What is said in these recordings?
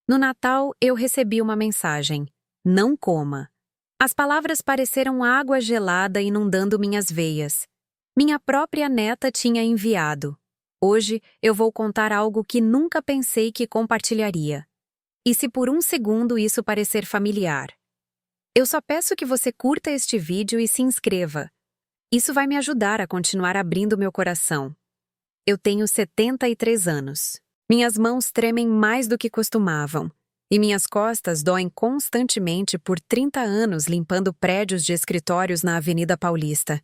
No Natal, eu recebi uma mensagem: não coma. As palavras pareceram água gelada inundando minhas veias. Minha própria neta tinha enviado. Hoje, eu vou contar algo que nunca pensei que compartilharia. E se por um segundo isso parecer familiar? Eu só peço que você curta este vídeo e se inscreva. Isso vai me ajudar a continuar abrindo meu coração. Eu tenho 73 anos. Minhas mãos tremem mais do que costumavam. E minhas costas doem constantemente por 30 anos limpando prédios de escritórios na Avenida Paulista.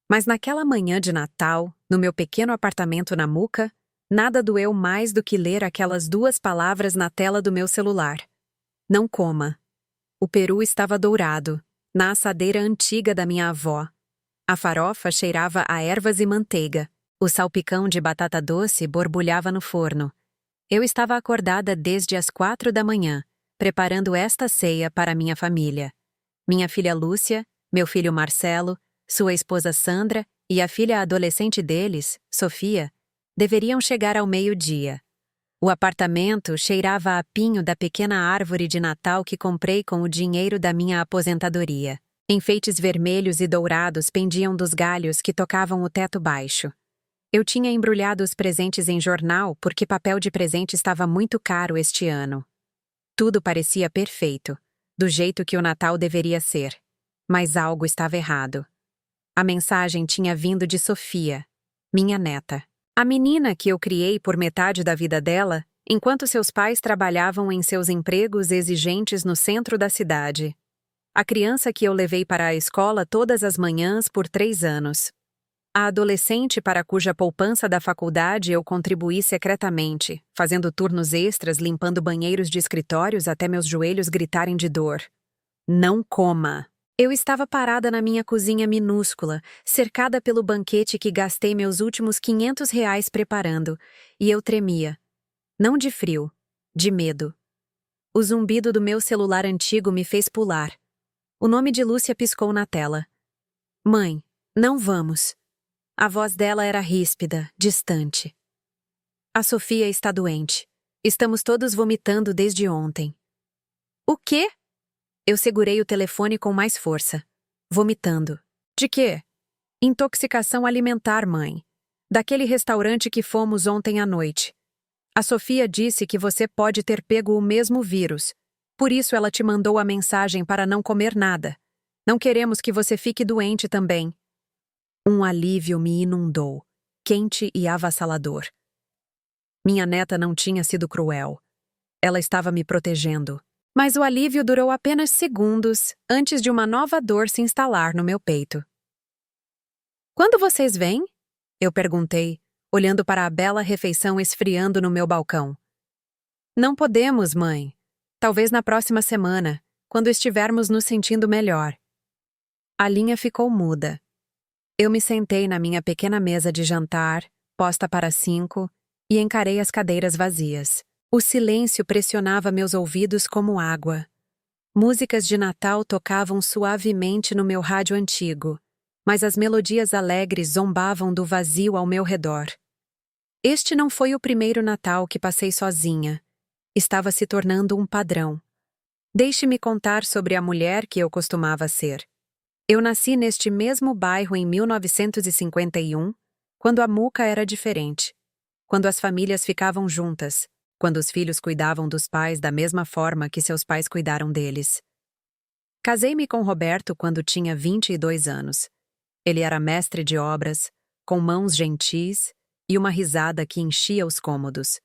Mas naquela manhã de Natal, no meu pequeno apartamento na Muca, nada doeu mais do que ler aquelas duas palavras na tela do meu celular. Não coma. O peru estava dourado, na assadeira antiga da minha avó. A farofa cheirava a ervas e manteiga. O salpicão de batata doce borbulhava no forno. Eu estava acordada desde as 4 da manhã, preparando esta ceia para minha família. Minha filha Lúcia, meu filho Marcelo, sua esposa Sandra e a filha adolescente deles, Sofia, deveriam chegar ao meio-dia. O apartamento cheirava a pinho da pequena árvore de Natal que comprei com o dinheiro da minha aposentadoria. Enfeites vermelhos e dourados pendiam dos galhos que tocavam o teto baixo. Eu tinha embrulhado os presentes em jornal porque papel de presente estava muito caro este ano. Tudo parecia perfeito, do jeito que o Natal deveria ser. Mas algo estava errado. A mensagem tinha vindo de Sofia, minha neta. A menina que eu criei por metade da vida dela, enquanto seus pais trabalhavam em seus empregos exigentes no centro da cidade. A criança que eu levei para a escola todas as manhãs por 3 anos. A adolescente para cuja poupança da faculdade eu contribuí secretamente, fazendo turnos extras limpando banheiros de escritórios até meus joelhos gritarem de dor. Não coma! Eu estava parada na minha cozinha minúscula, cercada pelo banquete que gastei meus últimos R$ 500 preparando, e eu tremia. Não de frio, de medo. O zumbido do meu celular antigo me fez pular. O nome de Lúcia piscou na tela. Mãe, não vamos. A voz dela era ríspida, distante. A Sofia está doente. Estamos todos vomitando desde ontem. O quê? Eu segurei o telefone com mais força. Vomitando. De quê? Intoxicação alimentar, mãe. Daquele restaurante que fomos ontem à noite. A Sofia disse que você pode ter pego o mesmo vírus. Por isso ela te mandou a mensagem para não comer nada. Não queremos que você fique doente também. Um alívio me inundou, quente e avassalador. Minha neta não tinha sido cruel. Ela estava me protegendo. Mas o alívio durou apenas segundos antes de uma nova dor se instalar no meu peito. Quando vocês vêm? Eu perguntei, olhando para a bela refeição esfriando no meu balcão. Não podemos, mãe. Talvez na próxima semana, quando estivermos nos sentindo melhor. A linha ficou muda. Eu me sentei na minha pequena mesa de jantar, posta para 5, e encarei as cadeiras vazias. O silêncio pressionava meus ouvidos como água. Músicas de Natal tocavam suavemente no meu rádio antigo, mas as melodias alegres zombavam do vazio ao meu redor. Este não foi o primeiro Natal que passei sozinha. Estava se tornando um padrão. Deixe-me contar sobre a mulher que eu costumava ser. Eu nasci neste mesmo bairro em 1951, quando a Muca era diferente. Quando as famílias ficavam juntas. Quando os filhos cuidavam dos pais da mesma forma que seus pais cuidaram deles. Casei-me com Roberto quando tinha 22 anos. Ele era mestre de obras, com mãos gentis e uma risada que enchia os cômodos.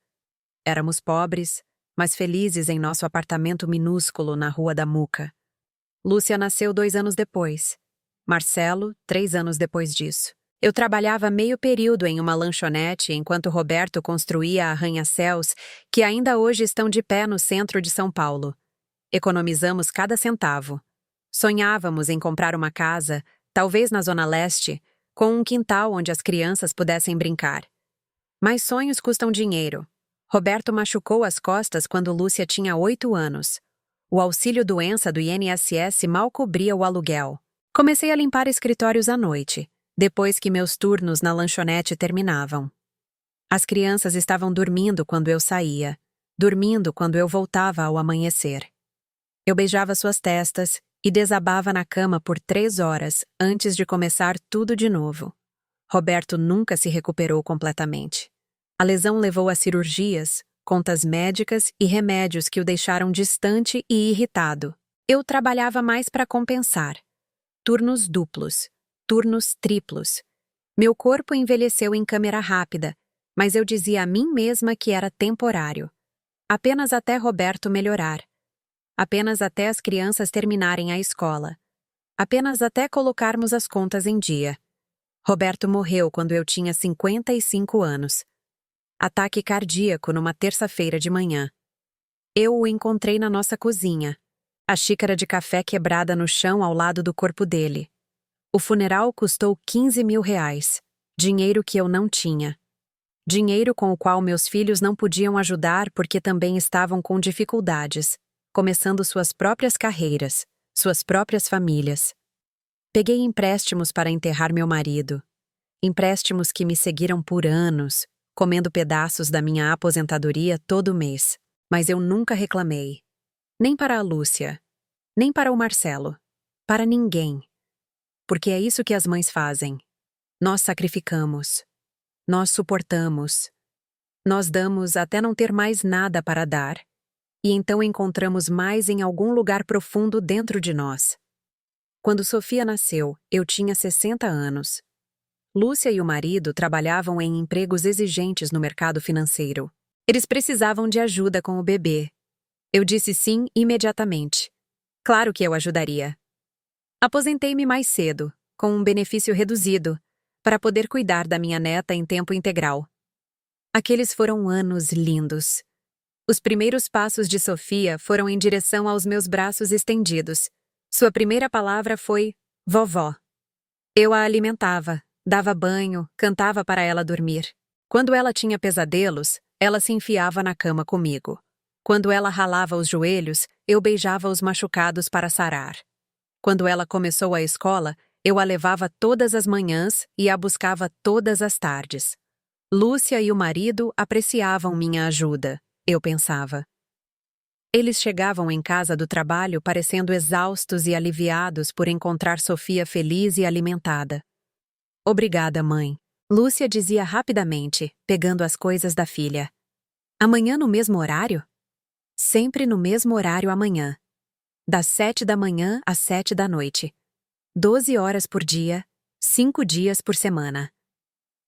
Éramos pobres, mas felizes em nosso apartamento minúsculo na Rua da Muca. Lúcia nasceu 2 anos depois. Marcelo, 3 anos depois disso. Eu trabalhava meio período em uma lanchonete enquanto Roberto construía arranha-céus que ainda hoje estão de pé no centro de São Paulo. Economizamos cada centavo. Sonhávamos em comprar uma casa, talvez na Zona Leste, com um quintal onde as crianças pudessem brincar. Mas sonhos custam dinheiro. Roberto machucou as costas quando Lúcia tinha 8 anos. O auxílio-doença do INSS mal cobria o aluguel. Comecei a limpar escritórios à noite, depois que meus turnos na lanchonete terminavam. As crianças estavam dormindo quando eu saía. dormindo quando eu voltava ao amanhecer. Eu beijava suas testas e desabava na cama por 3 horas antes de começar tudo de novo. Roberto nunca se recuperou completamente. A lesão levou a cirurgias, contas médicas e remédios que o deixaram distante e irritado. Eu trabalhava mais para compensar. Turnos duplos, turnos triplos. Meu corpo envelheceu em câmera rápida, mas eu dizia a mim mesma que era temporário. Apenas até Roberto melhorar. Apenas até as crianças terminarem a escola. Apenas até colocarmos as contas em dia. Roberto morreu quando eu tinha 55 anos. Ataque cardíaco numa terça-feira de manhã. Eu o encontrei na nossa cozinha. A xícara de café quebrada no chão ao lado do corpo dele. O funeral custou R$ 15.000. Dinheiro que eu não tinha. Dinheiro com o qual meus filhos não podiam ajudar porque também estavam com dificuldades, começando suas próprias carreiras, suas próprias famílias. Peguei empréstimos para enterrar meu marido. Empréstimos que me seguiram por anos, comendo pedaços da minha aposentadoria todo mês. Mas eu nunca reclamei. Nem para a Lúcia, nem para o Marcelo, para ninguém. Porque é isso que as mães fazem. Nós sacrificamos. Nós suportamos. Nós damos até não ter mais nada para dar. E então encontramos mais em algum lugar profundo dentro de nós. Quando Sofia nasceu, eu tinha 60 anos. Lúcia e o marido trabalhavam em empregos exigentes no mercado financeiro. Eles precisavam de ajuda com o bebê. Eu disse sim imediatamente. Claro que eu ajudaria. Aposentei-me mais cedo, com um benefício reduzido, para poder cuidar da minha neta em tempo integral. Aqueles foram anos lindos. Os primeiros passos de Sofia foram em direção aos meus braços estendidos. Sua primeira palavra foi vovó. Eu a alimentava, dava banho, cantava para ela dormir. Quando ela tinha pesadelos, ela se enfiava na cama comigo. Quando ela ralava os joelhos, eu beijava os machucados para sarar. Quando ela começou a escola, eu a levava todas as manhãs e a buscava todas as tardes. Lúcia e o marido apreciavam minha ajuda, eu pensava. Eles chegavam em casa do trabalho parecendo exaustos e aliviados por encontrar Sofia feliz e alimentada. Obrigada, mãe. Lúcia dizia rapidamente, pegando as coisas da filha. Amanhã no mesmo horário? Sempre no mesmo horário amanhã. Das 7 da manhã às 7 da noite. 12 horas por dia, 5 dias por semana.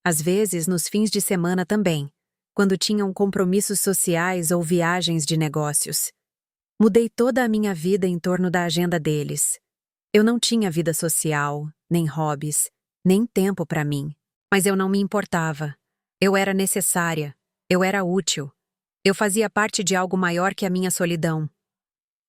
Às vezes nos fins de semana também, quando tinham compromissos sociais ou viagens de negócios. Mudei toda a minha vida em torno da agenda deles. Eu não tinha vida social, nem hobbies, nem tempo para mim. Mas eu não me importava. Eu era necessária. Eu era útil. Eu fazia parte de algo maior que a minha solidão.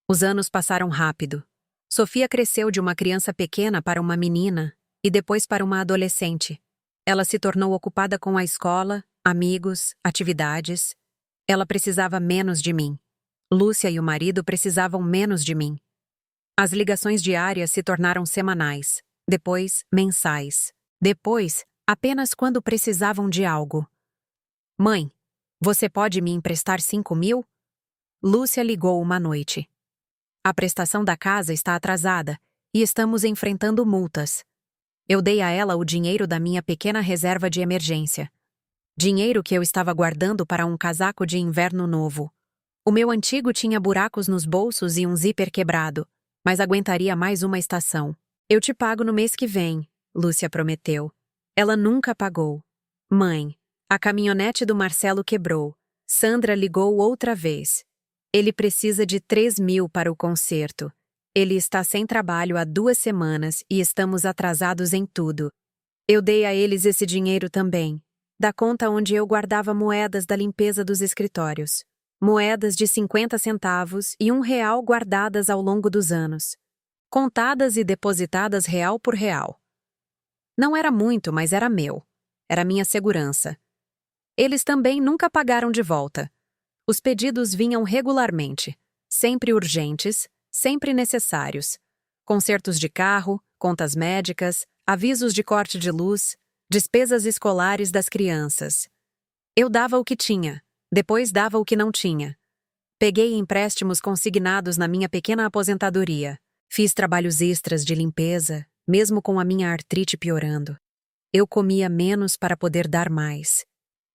Os anos passaram rápido. Sofia cresceu de uma criança pequena para uma menina e depois para uma adolescente. Ela se tornou ocupada com a escola, amigos, atividades. Ela precisava menos de mim. Lúcia e o marido precisavam menos de mim. As ligações diárias se tornaram semanais, depois mensais, depois apenas quando precisavam de algo. Mãe, você pode me emprestar 5.000? Lúcia ligou uma noite. A prestação da casa está atrasada e estamos enfrentando multas. Eu dei a ela o dinheiro da minha pequena reserva de emergência. Dinheiro que eu estava guardando para um casaco de inverno novo. O meu antigo tinha buracos nos bolsos e um zíper quebrado, mas aguentaria mais uma estação. Eu te pago no mês que vem, Lúcia prometeu. Ela nunca pagou. Mãe, a caminhonete do Marcelo quebrou. Sandra ligou outra vez. Ele precisa de 3.000 para o conserto. Ele está sem trabalho há 2 semanas e estamos atrasados em tudo. Eu dei a eles esse dinheiro também, da conta onde eu guardava moedas da limpeza dos escritórios. Moedas de 50 centavos e R$ 1 guardadas ao longo dos anos. Contadas e depositadas real por real. Não era muito, mas era meu. Era minha segurança. Eles também nunca pagaram de volta. Os pedidos vinham regularmente, sempre urgentes, sempre necessários. Consertos de carro, contas médicas, avisos de corte de luz, despesas escolares das crianças. Eu dava o que tinha, depois dava o que não tinha. Peguei empréstimos consignados na minha pequena aposentadoria. Fiz trabalhos extras de limpeza, mesmo com a minha artrite piorando. Eu comia menos para poder dar mais.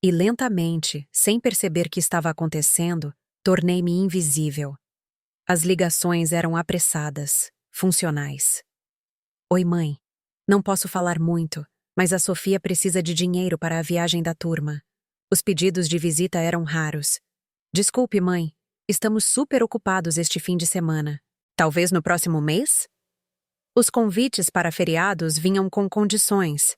E lentamente, sem perceber que estava acontecendo, tornei-me invisível. As ligações eram apressadas, funcionais. Oi, mãe. Não posso falar muito, mas a Sofia precisa de dinheiro para a viagem da turma. Os pedidos de visita eram raros. Desculpe, mãe. Estamos super ocupados este fim de semana. Talvez no próximo mês? Os convites para feriados vinham com condições.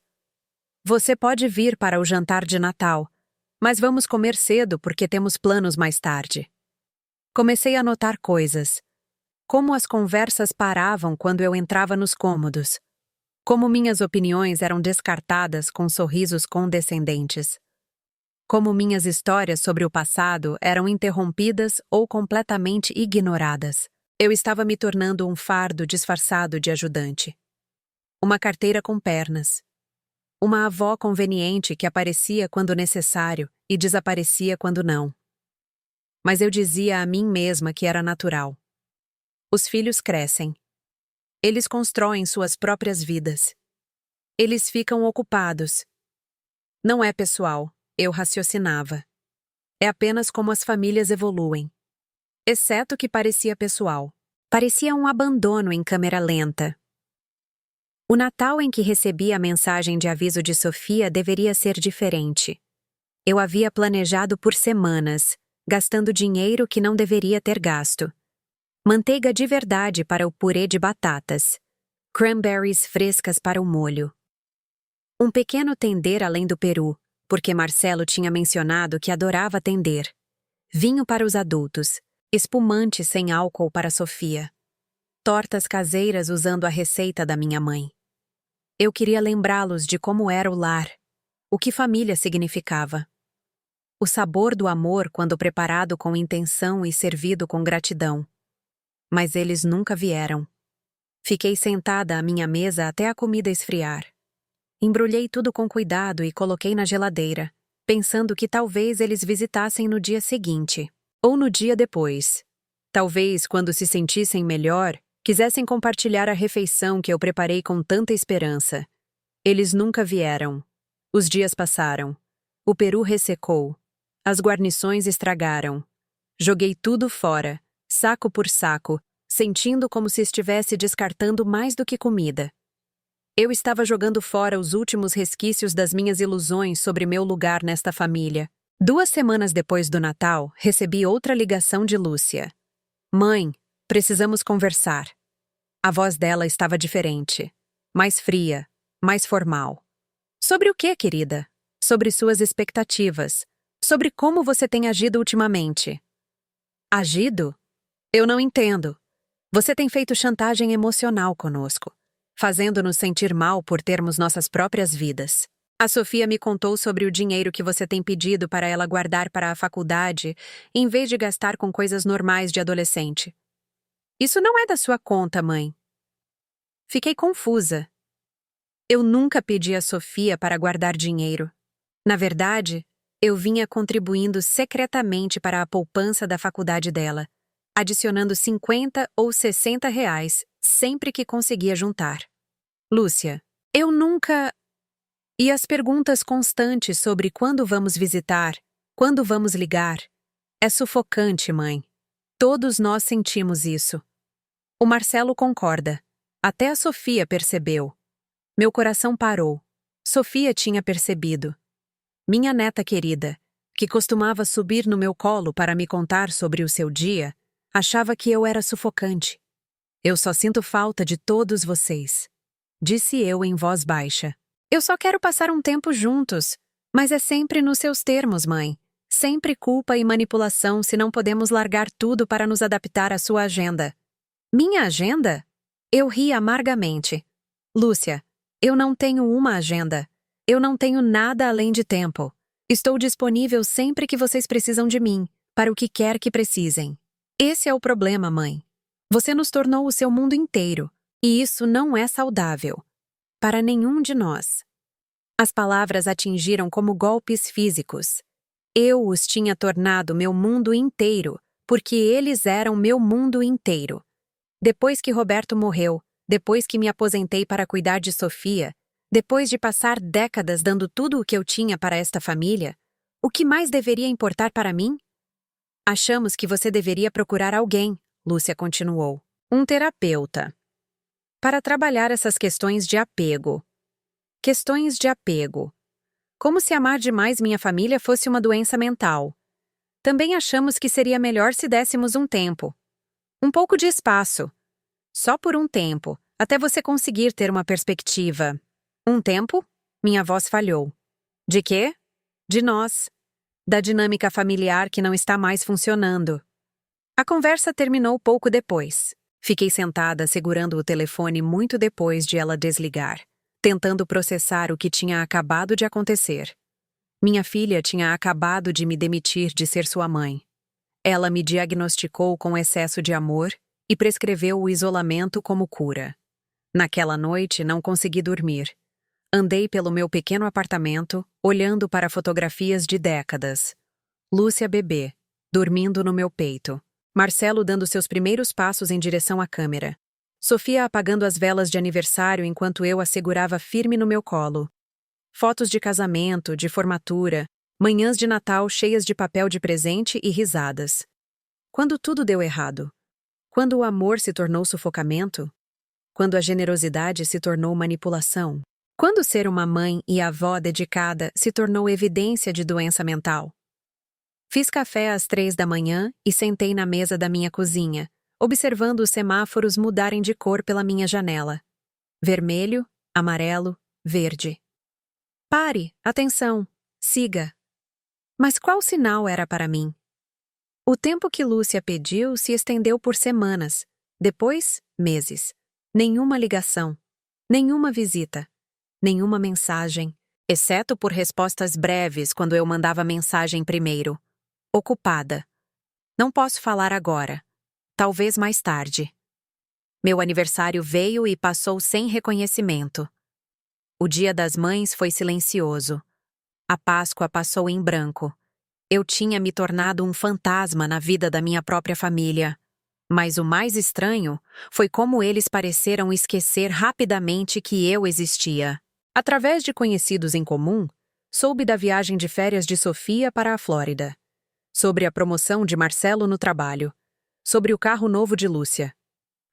Você pode vir para o jantar de Natal, mas vamos comer cedo porque temos planos mais tarde. Comecei a notar coisas. Como as conversas paravam quando eu entrava nos cômodos. Como minhas opiniões eram descartadas com sorrisos condescendentes. Como minhas histórias sobre o passado eram interrompidas ou completamente ignoradas. Eu estava me tornando um fardo disfarçado de ajudante. Uma carteira com pernas. Uma avó conveniente que aparecia quando necessário e desaparecia quando não. Mas eu dizia a mim mesma que era natural. Os filhos crescem. Eles constroem suas próprias vidas. Eles ficam ocupados. Não é pessoal, eu raciocinava. É apenas como as famílias evoluem. Exceto que parecia pessoal. Parecia um abandono em câmera lenta. O Natal em que recebi a mensagem de aviso de Sofia deveria ser diferente. Eu havia planejado por semanas, gastando dinheiro que não deveria ter gasto. Manteiga de verdade para o purê de batatas. Cranberries frescas para o molho. Um pequeno tender além do peru, porque Marcelo tinha mencionado que adorava tender. Vinho para os adultos. Espumante sem álcool para Sofia. Tortas caseiras usando a receita da minha mãe. Eu queria lembrá-los de como era o lar. O que família significava. O sabor do amor quando preparado com intenção e servido com gratidão. Mas eles nunca vieram. Fiquei sentada à minha mesa até a comida esfriar. Embrulhei tudo com cuidado e coloquei na geladeira, pensando que talvez eles visitassem no dia seguinte, ou no dia depois. Talvez, quando se sentissem melhor, quisessem compartilhar a refeição que eu preparei com tanta esperança. Eles nunca vieram. Os dias passaram. O peru ressecou. As guarnições estragaram. Joguei tudo fora, saco por saco, sentindo como se estivesse descartando mais do que comida. Eu estava jogando fora os últimos resquícios das minhas ilusões sobre meu lugar nesta família. 2 semanas depois do Natal, recebi outra ligação de Lúcia. Mãe, precisamos conversar. A voz dela estava diferente. Mais fria, mais formal. Sobre o quê, querida? Sobre suas expectativas. Sobre como você tem agido ultimamente. Agido? Eu não entendo. Você tem feito chantagem emocional conosco, fazendo-nos sentir mal por termos nossas próprias vidas. A Sofia me contou sobre o dinheiro que você tem pedido para ela guardar para a faculdade, em vez de gastar com coisas normais de adolescente. Isso não é da sua conta, mãe. Fiquei confusa. Eu nunca pedi a Sofia para guardar dinheiro. Na verdade, eu vinha contribuindo secretamente para a poupança da faculdade dela, adicionando 50 ou 60 reais sempre que conseguia juntar. Lúcia, eu nunca... E as perguntas constantes sobre quando vamos visitar, quando vamos ligar. É sufocante, mãe. Todos nós sentimos isso. O Marcelo concorda. Até a Sofia percebeu. Meu coração parou. Sofia tinha percebido. Minha neta querida, que costumava subir no meu colo para me contar sobre o seu dia, achava que eu era sufocante. Eu só sinto falta de todos vocês, disse eu em voz baixa. Eu só quero passar um tempo juntos, mas é sempre nos seus termos, mãe. Sempre culpa e manipulação se não podemos largar tudo para nos adaptar à sua agenda. Minha agenda? Eu ri amargamente. Lúcia, eu não tenho uma agenda. Eu não tenho nada além de tempo. Estou disponível sempre que vocês precisam de mim, para o que quer que precisem. Esse é o problema, mãe. Você nos tornou o seu mundo inteiro, e isso não é saudável. Para nenhum de nós. As palavras atingiram como golpes físicos. Eu os tinha tornado meu mundo inteiro, porque eles eram meu mundo inteiro. Depois que Roberto morreu, depois que me aposentei para cuidar de Sofia, depois de passar décadas dando tudo o que eu tinha para esta família, o que mais deveria importar para mim? Achamos que você deveria procurar alguém, Lúcia continuou. Um terapeuta. Para trabalhar essas questões de apego. Questões de apego. Como se amar demais minha família fosse uma doença mental. Também achamos que seria melhor se dessemos um tempo. Um pouco de espaço. Só por um tempo, até você conseguir ter uma perspectiva. Um tempo? Minha voz falhou. De quê? De nós. Da dinâmica familiar que não está mais funcionando. A conversa terminou pouco depois. Fiquei sentada segurando o telefone muito depois de ela desligar, tentando processar o que tinha acabado de acontecer. Minha filha tinha acabado de me demitir de ser sua mãe. Ela me diagnosticou com excesso de amor e prescreveu o isolamento como cura. Naquela noite não consegui dormir. Andei pelo meu pequeno apartamento, olhando para fotografias de décadas. Lúcia bebê, dormindo no meu peito. Marcelo dando seus primeiros passos em direção à câmera. Sofia apagando as velas de aniversário enquanto eu a segurava firme no meu colo. Fotos de casamento, de formatura, manhãs de Natal cheias de papel de presente e risadas. Quando tudo deu errado? Quando o amor se tornou sufocamento? Quando a generosidade se tornou manipulação? Quando ser uma mãe e avó dedicada se tornou evidência de doença mental? Fiz café às 3 da manhã e sentei na mesa da minha cozinha, observando os semáforos mudarem de cor pela minha janela. Vermelho, amarelo, verde. Pare, atenção, siga. Mas qual sinal era para mim? O tempo que Lúcia pediu se estendeu por semanas, depois, meses. Nenhuma ligação, nenhuma visita, nenhuma mensagem, exceto por respostas breves quando eu mandava mensagem primeiro. Ocupada. Não posso falar agora. Talvez mais tarde. Meu aniversário veio e passou sem reconhecimento. O Dia das Mães foi silencioso. A Páscoa passou em branco. Eu tinha me tornado um fantasma na vida da minha própria família. Mas o mais estranho foi como eles pareceram esquecer rapidamente que eu existia. Através de conhecidos em comum, soube da viagem de férias de Sofia para a Flórida. Sobre a promoção de Marcelo no trabalho. Sobre o carro novo de Lúcia.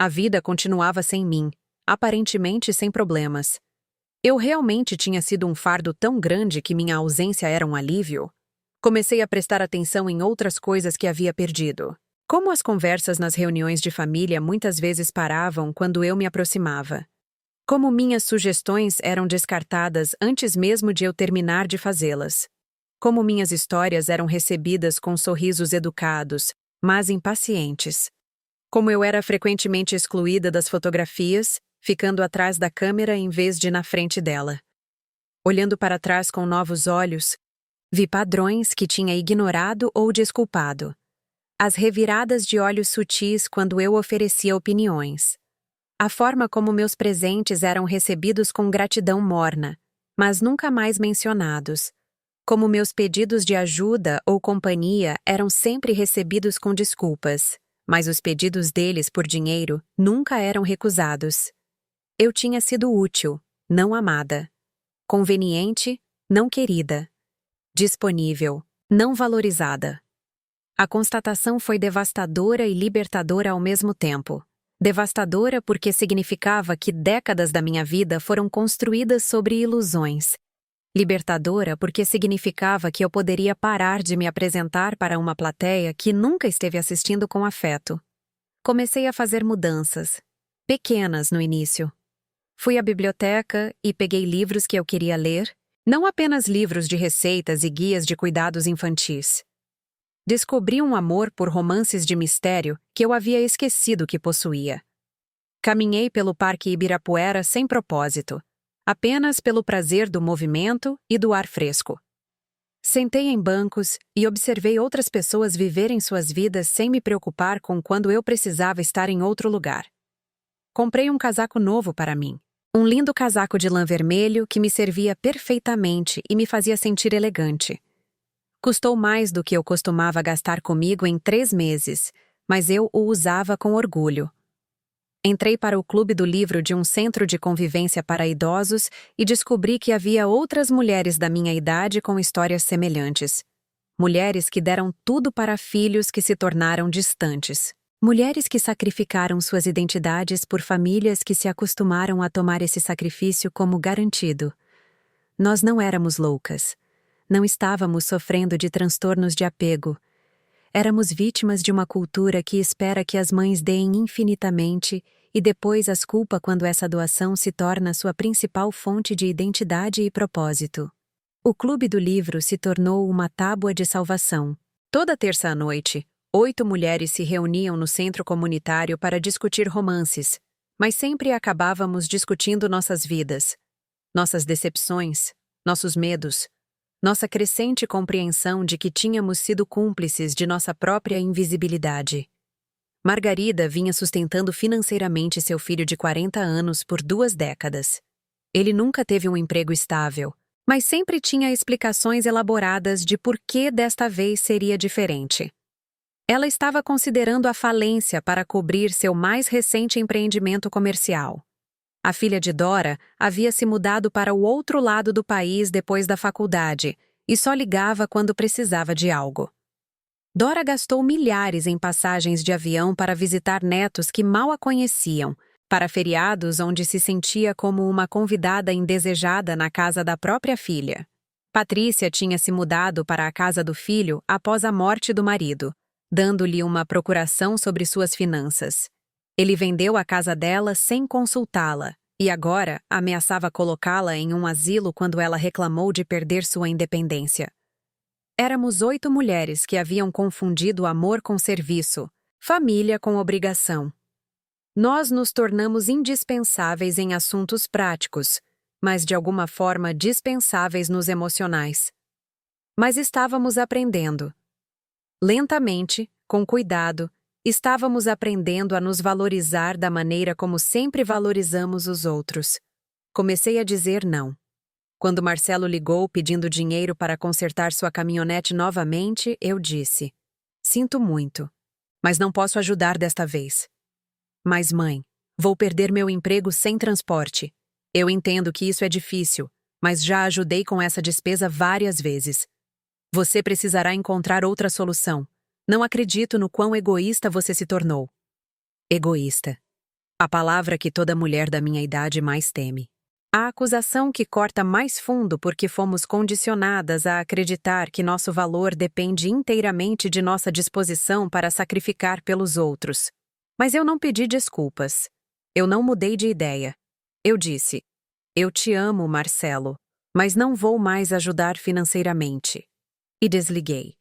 A vida continuava sem mim, aparentemente sem problemas. Eu realmente tinha sido um fardo tão grande que minha ausência era um alívio? Comecei a prestar atenção em outras coisas que havia perdido. Como as conversas nas reuniões de família muitas vezes paravam quando eu me aproximava. Como minhas sugestões eram descartadas antes mesmo de eu terminar de fazê-las. Como minhas histórias eram recebidas com sorrisos educados, mas impacientes. Como eu era frequentemente excluída das fotografias, ficando atrás da câmera em vez de na frente dela. Olhando para trás com novos olhos, vi padrões que tinha ignorado ou desculpado. As reviradas de olhos sutis quando eu oferecia opiniões. A forma como meus presentes eram recebidos com gratidão morna, mas nunca mais mencionados. Como meus pedidos de ajuda ou companhia eram sempre recebidos com desculpas, mas os pedidos deles por dinheiro nunca eram recusados. Eu tinha sido útil, não amada. Conveniente, não querida. Disponível, não valorizada. A constatação foi devastadora e libertadora ao mesmo tempo. Devastadora porque significava que décadas da minha vida foram construídas sobre ilusões. Libertadora porque significava que eu poderia parar de me apresentar para uma plateia que nunca esteve assistindo com afeto. Comecei a fazer mudanças, pequenas no início. Fui à biblioteca e peguei livros que eu queria ler, não apenas livros de receitas e guias de cuidados infantis. Descobri um amor por romances de mistério que eu havia esquecido que possuía. Caminhei pelo Parque Ibirapuera sem propósito, apenas pelo prazer do movimento e do ar fresco. Sentei em bancos e observei outras pessoas viverem suas vidas sem me preocupar com quando eu precisava estar em outro lugar. Comprei um casaco novo para mim. Um lindo casaco de lã vermelho que me servia perfeitamente e me fazia sentir elegante. Custou mais do que eu costumava gastar comigo em 3 meses, mas eu o usava com orgulho. Entrei para o clube do livro de um centro de convivência para idosos e descobri que havia outras mulheres da minha idade com histórias semelhantes. Mulheres que deram tudo para filhos que se tornaram distantes. Mulheres que sacrificaram suas identidades por famílias que se acostumaram a tomar esse sacrifício como garantido. Nós não éramos loucas. Não estávamos sofrendo de transtornos de apego. Éramos vítimas de uma cultura que espera que as mães deem infinitamente e depois as culpa quando essa doação se torna sua principal fonte de identidade e propósito. O Clube do Livro se tornou uma tábua de salvação. Toda terça à noite, 8 mulheres se reuniam no centro comunitário para discutir romances, mas sempre acabávamos discutindo nossas vidas, nossas decepções, nossos medos, nossa crescente compreensão de que tínhamos sido cúmplices de nossa própria invisibilidade. Margarida vinha sustentando financeiramente seu filho de 40 anos por 2 décadas. Ele nunca teve um emprego estável, mas sempre tinha explicações elaboradas de por que desta vez seria diferente. Ela estava considerando a falência para cobrir seu mais recente empreendimento comercial. A filha de Dora havia se mudado para o outro lado do país depois da faculdade e só ligava quando precisava de algo. Dora gastou milhares em passagens de avião para visitar netos que mal a conheciam, para feriados onde se sentia como uma convidada indesejada na casa da própria filha. Patrícia tinha se mudado para a casa do filho após a morte do marido, dando-lhe uma procuração sobre suas finanças. Ele vendeu a casa dela sem consultá-la e agora ameaçava colocá-la em um asilo quando ela reclamou de perder sua independência. Éramos 8 mulheres que haviam confundido amor com serviço, família com obrigação. Nós nos tornamos indispensáveis em assuntos práticos, mas de alguma forma dispensáveis nos emocionais. Mas estávamos aprendendo. Lentamente, com cuidado, estávamos aprendendo a nos valorizar da maneira como sempre valorizamos os outros. Comecei a dizer não. Quando Marcelo ligou pedindo dinheiro para consertar sua caminhonete novamente, eu disse: "Sinto muito, mas não posso ajudar desta vez." "Mas, mãe, vou perder meu emprego sem transporte. Eu entendo que isso é difícil, mas já ajudei com essa despesa várias vezes. Você precisará encontrar outra solução. Não acredito no quão egoísta você se tornou." Egoísta. A palavra que toda mulher da minha idade mais teme. A acusação que corta mais fundo porque fomos condicionadas a acreditar que nosso valor depende inteiramente de nossa disposição para sacrificar pelos outros. Mas eu não pedi desculpas. Eu não mudei de ideia. Eu disse: "Eu te amo, Marcelo, mas não vou mais ajudar financeiramente." E desliguei.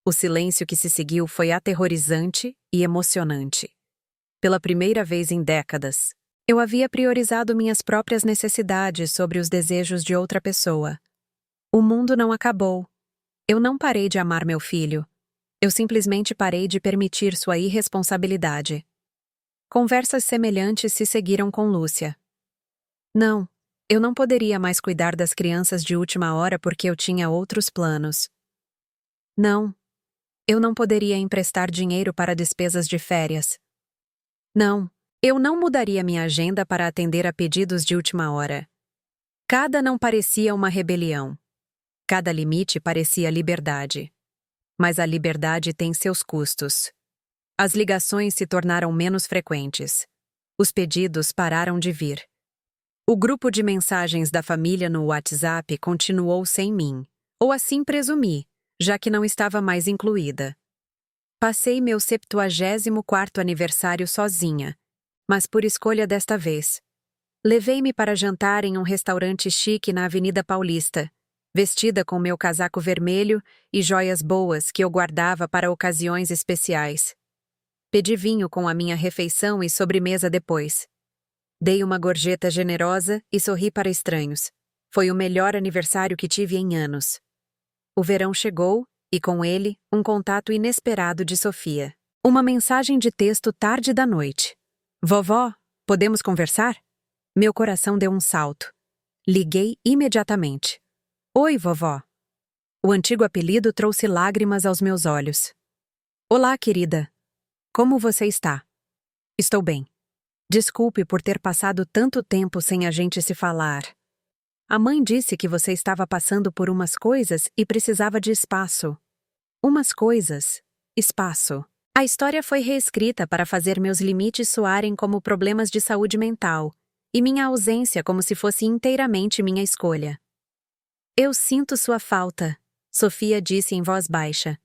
O silêncio que se seguiu foi aterrorizante e emocionante. Pela primeira vez em décadas, eu havia priorizado minhas próprias necessidades sobre os desejos de outra pessoa. O mundo não acabou. Eu não parei de amar meu filho. Eu simplesmente parei de permitir sua irresponsabilidade. Conversas semelhantes se seguiram com Lúcia. Não, eu não poderia mais cuidar das crianças de última hora porque eu tinha outros planos. Não, eu não poderia emprestar dinheiro para despesas de férias. Não, eu não mudaria minha agenda para atender a pedidos de última hora. Cada não parecia uma rebelião. Cada limite parecia liberdade. Mas a liberdade tem seus custos. As ligações se tornaram menos frequentes. Os pedidos pararam de vir. O grupo de mensagens da família no WhatsApp continuou sem mim, ou assim presumi, já que não estava mais incluída. Passei meu 74º aniversário sozinha, mas por escolha desta vez. Levei-me para jantar em um restaurante chique na Avenida Paulista, vestida com meu casaco vermelho e joias boas que eu guardava para ocasiões especiais. Pedi vinho com a minha refeição e sobremesa depois. Dei uma gorjeta generosa e sorri para estranhos. Foi o melhor aniversário que tive em anos. O verão chegou, e com ele, um contato inesperado de Sofia. Uma mensagem de texto tarde da noite. "Vovó, podemos conversar?" Meu coração deu um salto. Liguei imediatamente. "Oi, vovó." O antigo apelido trouxe lágrimas aos meus olhos. Olá, querida. Como você está? Estou bem. Desculpe por ter passado tanto tempo sem a gente se falar. A mãe disse que você estava passando por umas coisas e precisava de espaço. Umas coisas. Espaço. A história foi reescrita para fazer meus limites soarem como problemas de saúde mental e minha ausência como se fosse inteiramente minha escolha. Eu sinto sua falta, Sofia disse em voz baixa.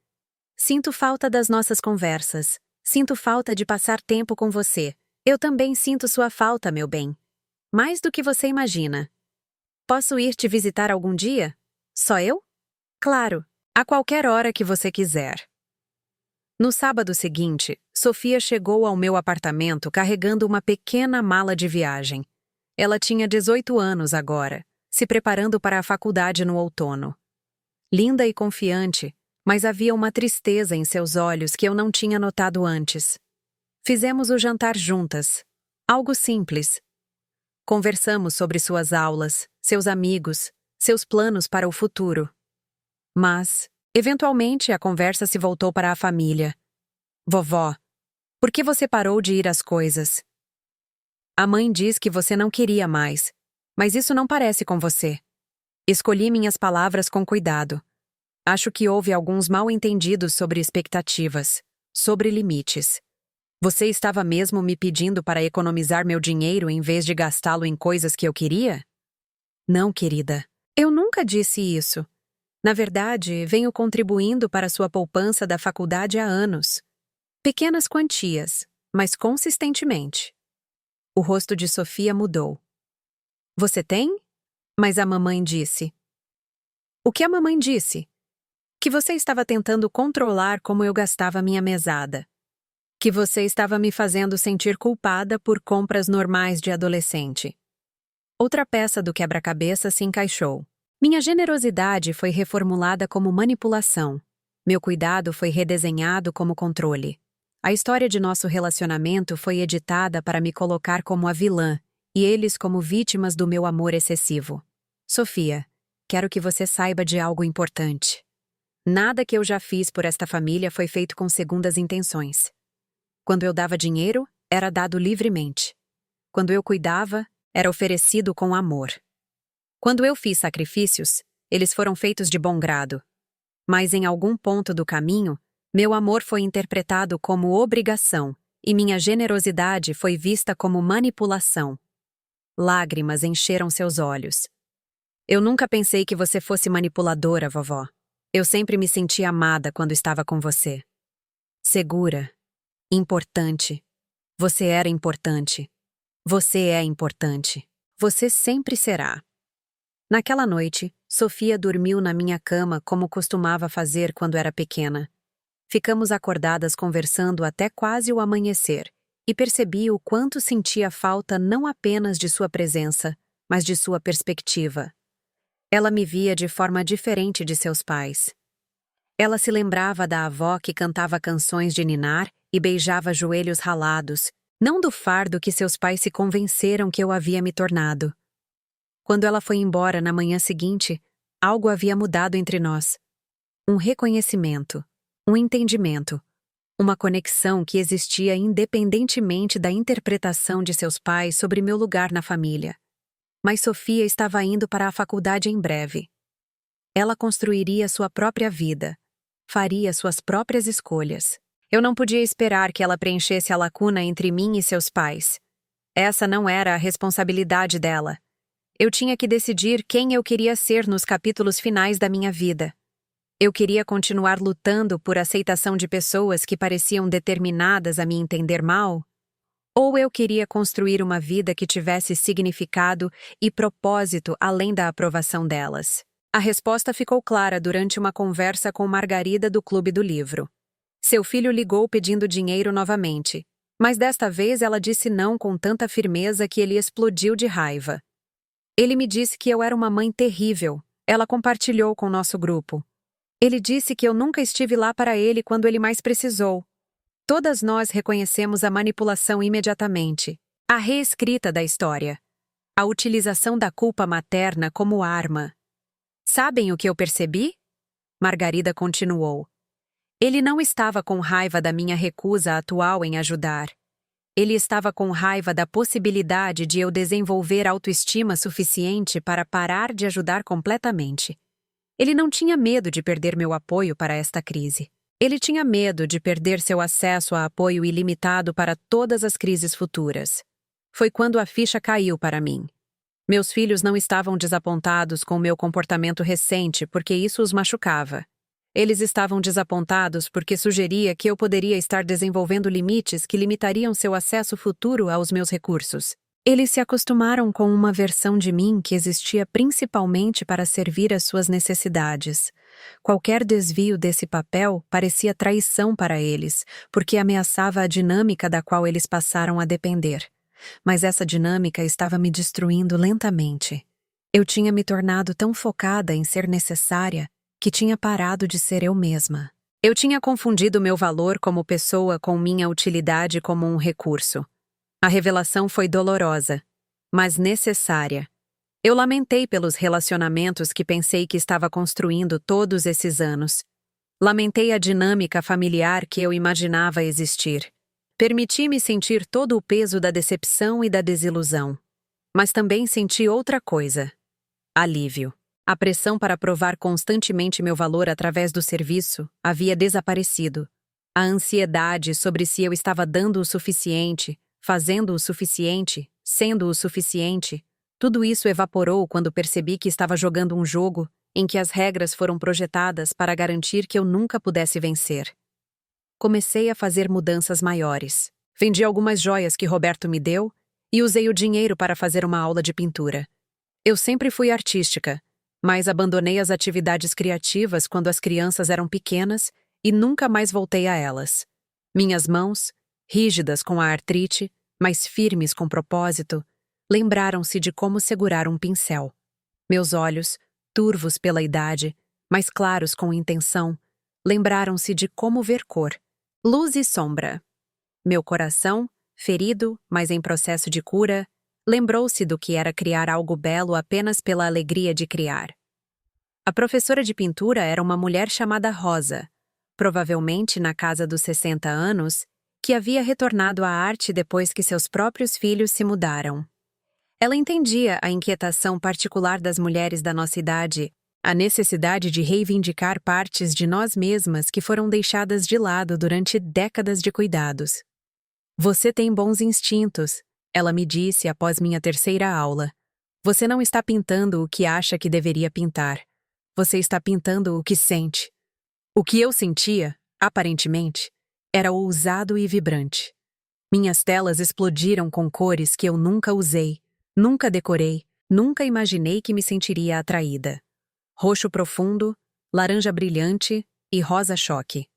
Sinto falta das nossas conversas. Sinto falta de passar tempo com você. Eu também sinto sua falta, meu bem. Mais do que você imagina. Posso ir te visitar algum dia? Só eu? Claro, a qualquer hora que você quiser. No sábado seguinte, Sofia chegou ao meu apartamento carregando uma pequena mala de viagem. Ela tinha 18 anos agora, se preparando para a faculdade no outono. Linda e confiante, mas havia uma tristeza em seus olhos que eu não tinha notado antes. Fizemos o jantar juntas. Algo simples. Conversamos sobre suas aulas, seus amigos, seus planos para o futuro. Mas, eventualmente, a conversa se voltou para a família. Vovó, por que você parou de ir às coisas? A mãe diz que você não queria mais, mas isso não parece com você. Escolhi minhas palavras com cuidado. Acho que houve alguns mal-entendidos sobre expectativas, sobre limites. Você estava mesmo me pedindo para economizar meu dinheiro em vez de gastá-lo em coisas que eu queria? Não, querida. Eu nunca disse isso. Na verdade, venho contribuindo para sua poupança da faculdade há anos. Pequenas quantias, mas consistentemente. O rosto de Sofia mudou. Você tem? Mas a mamãe disse. O que a mamãe disse? Que você estava tentando controlar como eu gastava minha mesada. Que você estava me fazendo sentir culpada por compras normais de adolescente. Outra peça do quebra-cabeça se encaixou. Minha generosidade foi reformulada como manipulação. Meu cuidado foi redesenhado como controle. A história de nosso relacionamento foi editada para me colocar como a vilã e eles como vítimas do meu amor excessivo. Sofia, quero que você saiba de algo importante. Nada que eu já fiz por esta família foi feito com segundas intenções. Quando eu dava dinheiro, era dado livremente. Quando eu cuidava, era oferecido com amor. Quando eu fiz sacrifícios, eles foram feitos de bom grado. Mas em algum ponto do caminho, meu amor foi interpretado como obrigação e minha generosidade foi vista como manipulação. Lágrimas encheram seus olhos. Eu nunca pensei que você fosse manipuladora, vovó. Eu sempre me senti amada quando estava com você. Segura. Importante. Você era importante. Você é importante. Você sempre será. Naquela noite, Sofia dormiu na minha cama como costumava fazer quando era pequena. Ficamos acordadas conversando até quase o amanhecer, e percebi o quanto sentia falta não apenas de sua presença, mas de sua perspectiva. Ela me via de forma diferente de seus pais. Ela se lembrava da avó que cantava canções de ninar e beijava joelhos ralados, não do fardo que seus pais se convenceram que eu havia me tornado. Quando ela foi embora na manhã seguinte, algo havia mudado entre nós. Um reconhecimento, um entendimento, uma conexão que existia independentemente da interpretação de seus pais sobre meu lugar na família. Mas Sofia estava indo para a faculdade em breve. Ela construiria sua própria vida, faria suas próprias escolhas. Eu não podia esperar que ela preenchesse a lacuna entre mim e seus pais. Essa não era a responsabilidade dela. Eu tinha que decidir quem eu queria ser nos capítulos finais da minha vida. Eu queria continuar lutando por aceitação de pessoas que pareciam determinadas a me entender mal? Ou eu queria construir uma vida que tivesse significado e propósito além da aprovação delas? A resposta ficou clara durante uma conversa com Margarida do Clube do Livro. Seu filho ligou pedindo dinheiro novamente, mas desta vez ela disse não com tanta firmeza que ele explodiu de raiva. Ele me disse que eu era uma mãe terrível. Ela compartilhou com nosso grupo. Ele disse que eu nunca estive lá para ele quando ele mais precisou. Todas nós reconhecemos a manipulação imediatamente, a reescrita da história, a utilização da culpa materna como arma. Sabem o que eu percebi? Margarida continuou. Ele não estava com raiva da minha recusa atual em ajudar. Ele estava com raiva da possibilidade de eu desenvolver autoestima suficiente para parar de ajudar completamente. Ele não tinha medo de perder meu apoio para esta crise. Ele tinha medo de perder seu acesso a apoio ilimitado para todas as crises futuras. Foi quando a ficha caiu para mim. Meus filhos não estavam desapontados com meu comportamento recente porque isso os machucava. Eles estavam desapontados porque sugeria que eu poderia estar desenvolvendo limites que limitariam seu acesso futuro aos meus recursos. Eles se acostumaram com uma versão de mim que existia principalmente para servir às suas necessidades. Qualquer desvio desse papel parecia traição para eles, porque ameaçava a dinâmica da qual eles passaram a depender. Mas essa dinâmica estava me destruindo lentamente. Eu tinha me tornado tão focada em ser necessária que tinha parado de ser eu mesma. Eu tinha confundido meu valor como pessoa com minha utilidade como um recurso. A revelação foi dolorosa, mas necessária. Eu lamentei pelos relacionamentos que pensei que estava construindo todos esses anos. Lamentei a dinâmica familiar que eu imaginava existir. Permiti-me sentir todo o peso da decepção e da desilusão. Mas também senti outra coisa: alívio. A pressão para provar constantemente meu valor através do serviço havia desaparecido. A ansiedade sobre se eu estava dando o suficiente, fazendo o suficiente, sendo o suficiente, tudo isso evaporou quando percebi que estava jogando um jogo em que as regras foram projetadas para garantir que eu nunca pudesse vencer. Comecei a fazer mudanças maiores. Vendi algumas joias que Roberto me deu e usei o dinheiro para fazer uma aula de pintura. Eu sempre fui artística, mas abandonei as atividades criativas quando as crianças eram pequenas e nunca mais voltei a elas. Minhas mãos, rígidas com a artrite, mas firmes com propósito, lembraram-se de como segurar um pincel. Meus olhos, turvos pela idade, mas claros com intenção, lembraram-se de como ver cor, luz e sombra. Meu coração, ferido, mas em processo de cura, lembrou-se do que era criar algo belo apenas pela alegria de criar. A professora de pintura era uma mulher chamada Rosa, provavelmente na casa dos 60 anos, que havia retornado à arte depois que seus próprios filhos se mudaram. Ela entendia a inquietação particular das mulheres da nossa idade, a necessidade de reivindicar partes de nós mesmas que foram deixadas de lado durante décadas de cuidados. Você tem bons instintos, ela me disse após minha terceira aula. Você não está pintando o que acha que deveria pintar. Você está pintando o que sente. O que eu sentia, aparentemente, era ousado e vibrante. Minhas telas explodiram com cores que eu nunca usei, nunca decorei, nunca imaginei que me sentiria atraída. Roxo profundo, laranja brilhante e rosa choque.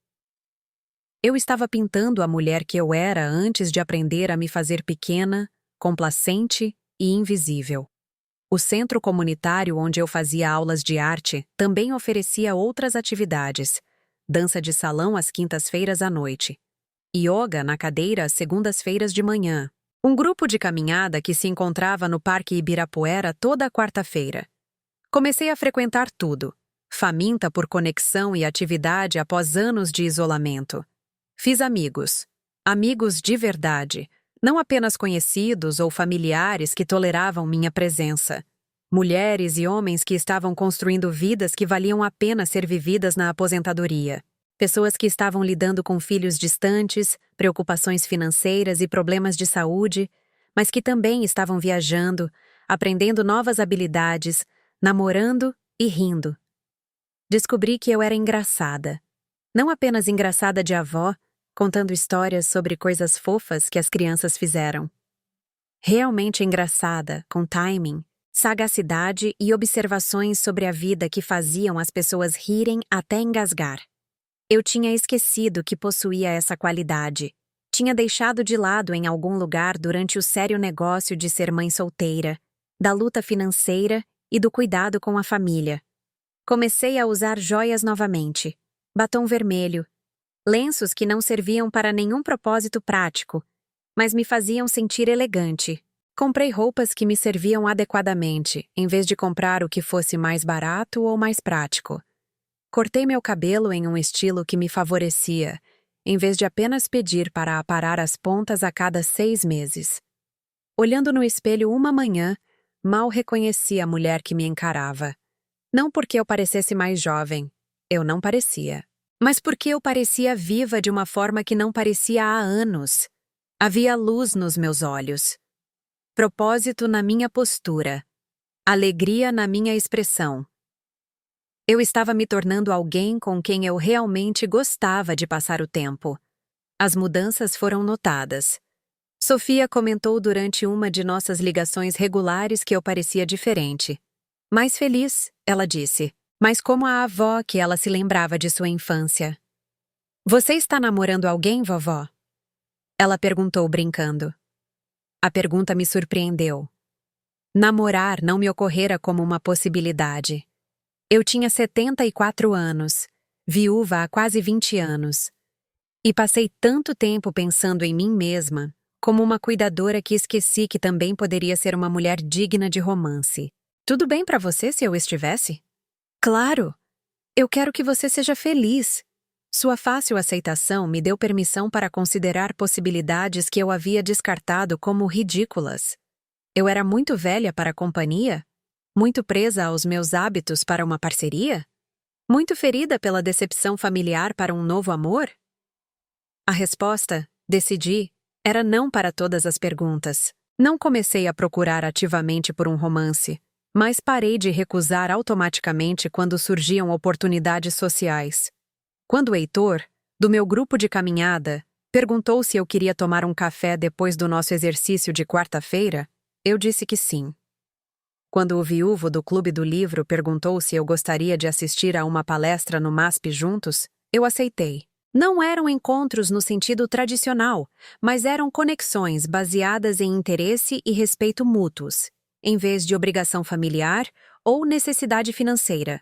Eu estava pintando a mulher que eu era antes de aprender a me fazer pequena, complacente e invisível. O centro comunitário onde eu fazia aulas de arte também oferecia outras atividades: dança de salão às quintas-feiras à noite, yoga na cadeira às segundas-feiras de manhã, um grupo de caminhada que se encontrava no Parque Ibirapuera toda a quarta-feira. Comecei a frequentar tudo, faminta por conexão e atividade após anos de isolamento. Fiz amigos. Amigos de verdade, não apenas conhecidos ou familiares que toleravam minha presença. Mulheres e homens que estavam construindo vidas que valiam a pena ser vividas na aposentadoria. Pessoas que estavam lidando com filhos distantes, preocupações financeiras e problemas de saúde, mas que também estavam viajando, aprendendo novas habilidades, namorando e rindo. Descobri que eu era engraçada. Não apenas engraçada de avó, contando histórias sobre coisas fofas que as crianças fizeram. Realmente engraçada, com timing, sagacidade e observações sobre a vida que faziam as pessoas rirem até engasgar. Eu tinha esquecido que possuía essa qualidade. Tinha deixado de lado em algum lugar durante o sério negócio de ser mãe solteira, da luta financeira e do cuidado com a família. Comecei a usar joias novamente, batom vermelho, lenços que não serviam para nenhum propósito prático, mas me faziam sentir elegante. Comprei roupas que me serviam adequadamente, em vez de comprar o que fosse mais barato ou mais prático. Cortei meu cabelo em um estilo que me favorecia, em vez de apenas pedir para aparar as pontas a cada 6 meses. Olhando no espelho uma manhã, mal reconheci a mulher que me encarava. Não porque eu parecesse mais jovem, eu não parecia. Mas porque eu parecia viva de uma forma que não parecia há anos. Havia luz nos meus olhos. Propósito na minha postura. Alegria na minha expressão. Eu estava me tornando alguém com quem eu realmente gostava de passar o tempo. As mudanças foram notadas. Sofia comentou durante uma de nossas ligações regulares que eu parecia diferente. Mais feliz, ela disse, mas como a avó que ela se lembrava de sua infância. Você está namorando alguém, vovó? Ela perguntou brincando. A pergunta me surpreendeu. Namorar não me ocorrera como uma possibilidade. Eu tinha 74 anos, viúva há quase 20 anos. E passei tanto tempo pensando em mim mesma, como uma cuidadora que esqueci que também poderia ser uma mulher digna de romance. Tudo bem para você se eu estivesse? Claro! Eu quero que você seja feliz. Sua fácil aceitação me deu permissão para considerar possibilidades que eu havia descartado como ridículas. Eu era muito velha para a companhia? Muito presa aos meus hábitos para uma parceria? Muito ferida pela decepção familiar para um novo amor? A resposta, decidi, era não para todas as perguntas. Não comecei a procurar ativamente por um romance, mas parei de recusar automaticamente quando surgiam oportunidades sociais. Quando Heitor, do meu grupo de caminhada, perguntou se eu queria tomar um café depois do nosso exercício de quarta-feira, eu disse que sim. Quando o viúvo do Clube do Livro perguntou se eu gostaria de assistir a uma palestra no MASP juntos, eu aceitei. Não eram encontros no sentido tradicional, mas eram conexões baseadas em interesse e respeito mútuos, em vez de obrigação familiar ou necessidade financeira.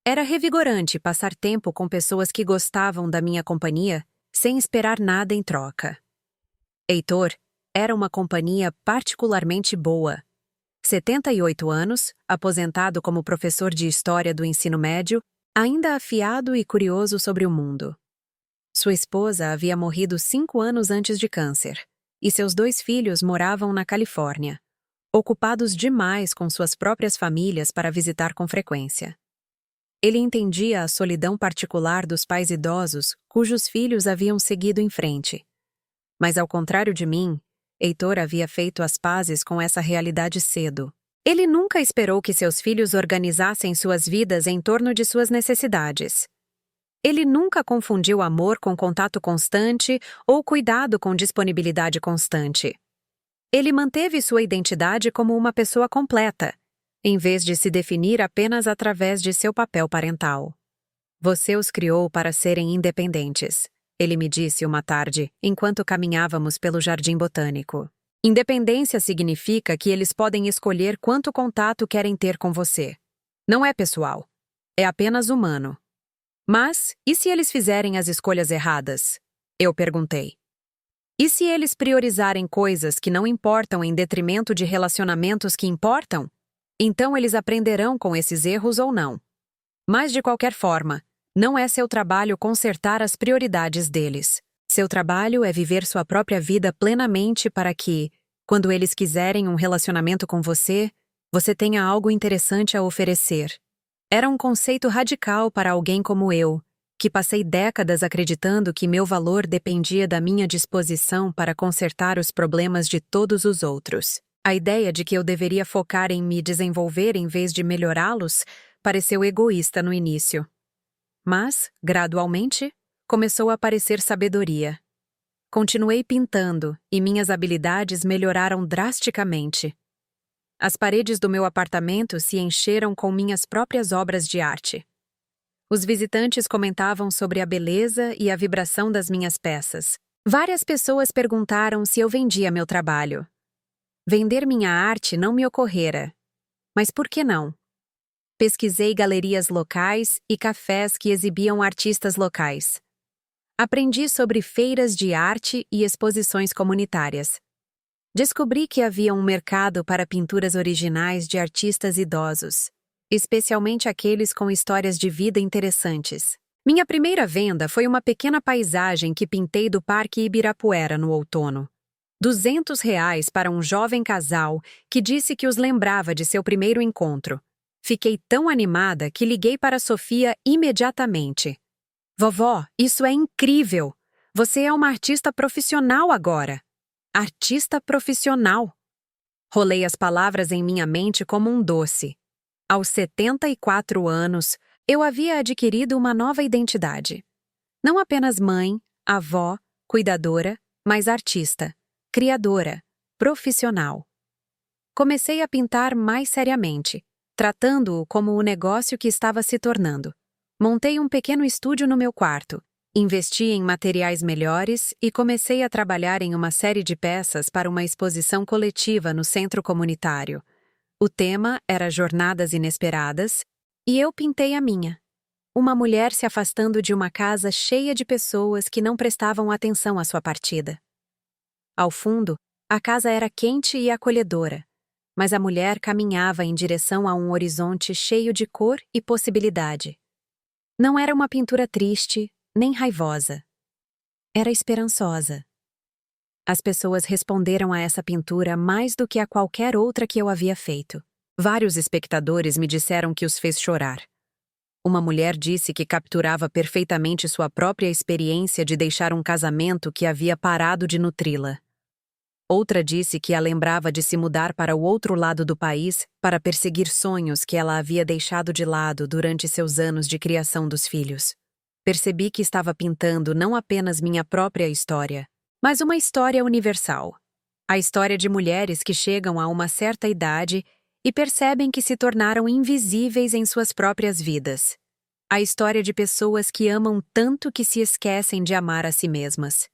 Era revigorante passar tempo com pessoas que gostavam da minha companhia, sem esperar nada em troca. Heitor era uma companhia particularmente boa. 78 anos, aposentado como professor de História do ensino médio, ainda afiado e curioso sobre o mundo. Sua esposa havia morrido 5 anos antes de câncer, e seus 2 filhos moravam na Califórnia, ocupados demais com suas próprias famílias para visitar com frequência. Ele entendia a solidão particular dos pais idosos cujos filhos haviam seguido em frente. Mas, ao contrário de mim, Heitor havia feito as pazes com essa realidade cedo. Ele nunca esperou que seus filhos organizassem suas vidas em torno de suas necessidades. Ele nunca confundiu amor com contato constante ou cuidado com disponibilidade constante. Ele manteve sua identidade como uma pessoa completa, em vez de se definir apenas através de seu papel parental. Você os criou para serem independentes, ele me disse uma tarde, enquanto caminhávamos pelo jardim botânico. Independência significa que eles podem escolher quanto contato querem ter com você. Não é pessoal. É apenas humano. Mas, e se eles fizerem as escolhas erradas? Eu perguntei. E se eles priorizarem coisas que não importam em detrimento de relacionamentos que importam? Então eles aprenderão com esses erros ou não. Mas, de qualquer forma, não é seu trabalho consertar as prioridades deles. Seu trabalho é viver sua própria vida plenamente para que, quando eles quiserem um relacionamento com você, você tenha algo interessante a oferecer. Era um conceito radical para alguém como eu, que passei décadas acreditando que meu valor dependia da minha disposição para consertar os problemas de todos os outros. A ideia de que eu deveria focar em me desenvolver em vez de melhorá-los pareceu egoísta no início. Mas, gradualmente, começou a aparecer sabedoria. Continuei pintando e minhas habilidades melhoraram drasticamente. As paredes do meu apartamento se encheram com minhas próprias obras de arte. Os visitantes comentavam sobre a beleza e a vibração das minhas peças. Várias pessoas perguntaram se eu vendia meu trabalho. Vender minha arte não me ocorrera. Mas por que não? Pesquisei galerias locais e cafés que exibiam artistas locais. Aprendi sobre feiras de arte e exposições comunitárias. Descobri que havia um mercado para pinturas originais de artistas idosos. especialmente aqueles com histórias de vida interessantes. Minha primeira venda foi uma pequena paisagem que pintei do Parque Ibirapuera no outono. R$ 200 para um jovem casal que disse que os lembrava de seu primeiro encontro. Fiquei tão animada que liguei para Sofia imediatamente. Vovó, isso é incrível! Você é uma artista profissional agora. Artista profissional. Rolei as palavras em minha mente como um doce. Aos 74 anos, eu havia adquirido uma nova identidade. Não apenas mãe, avó, cuidadora, mas artista, criadora, profissional. Comecei a pintar mais seriamente, tratando-o como o negócio que estava se tornando. Montei um pequeno estúdio no meu quarto, investi em materiais melhores e comecei a trabalhar em uma série de peças para uma exposição coletiva no centro comunitário. O tema era Jornadas Inesperadas e eu pintei a minha. Uma mulher se afastando de uma casa cheia de pessoas que não prestavam atenção à sua partida. Ao fundo, a casa era quente e acolhedora, mas a mulher caminhava em direção a um horizonte cheio de cor e possibilidade. Não era uma pintura triste, nem raivosa. Era esperançosa. As pessoas responderam a essa pintura mais do que a qualquer outra que eu havia feito. Vários espectadores me disseram que os fez chorar. Uma mulher disse que capturava perfeitamente sua própria experiência de deixar um casamento que havia parado de nutri-la. Outra disse que a lembrava de se mudar para o outro lado do país para perseguir sonhos que ela havia deixado de lado durante seus anos de criação dos filhos. Percebi que estava pintando não apenas minha própria história, mas uma história universal. A história de mulheres que chegam a uma certa idade e percebem que se tornaram invisíveis em suas próprias vidas. A história de pessoas que amam tanto que se esquecem de amar a si mesmas.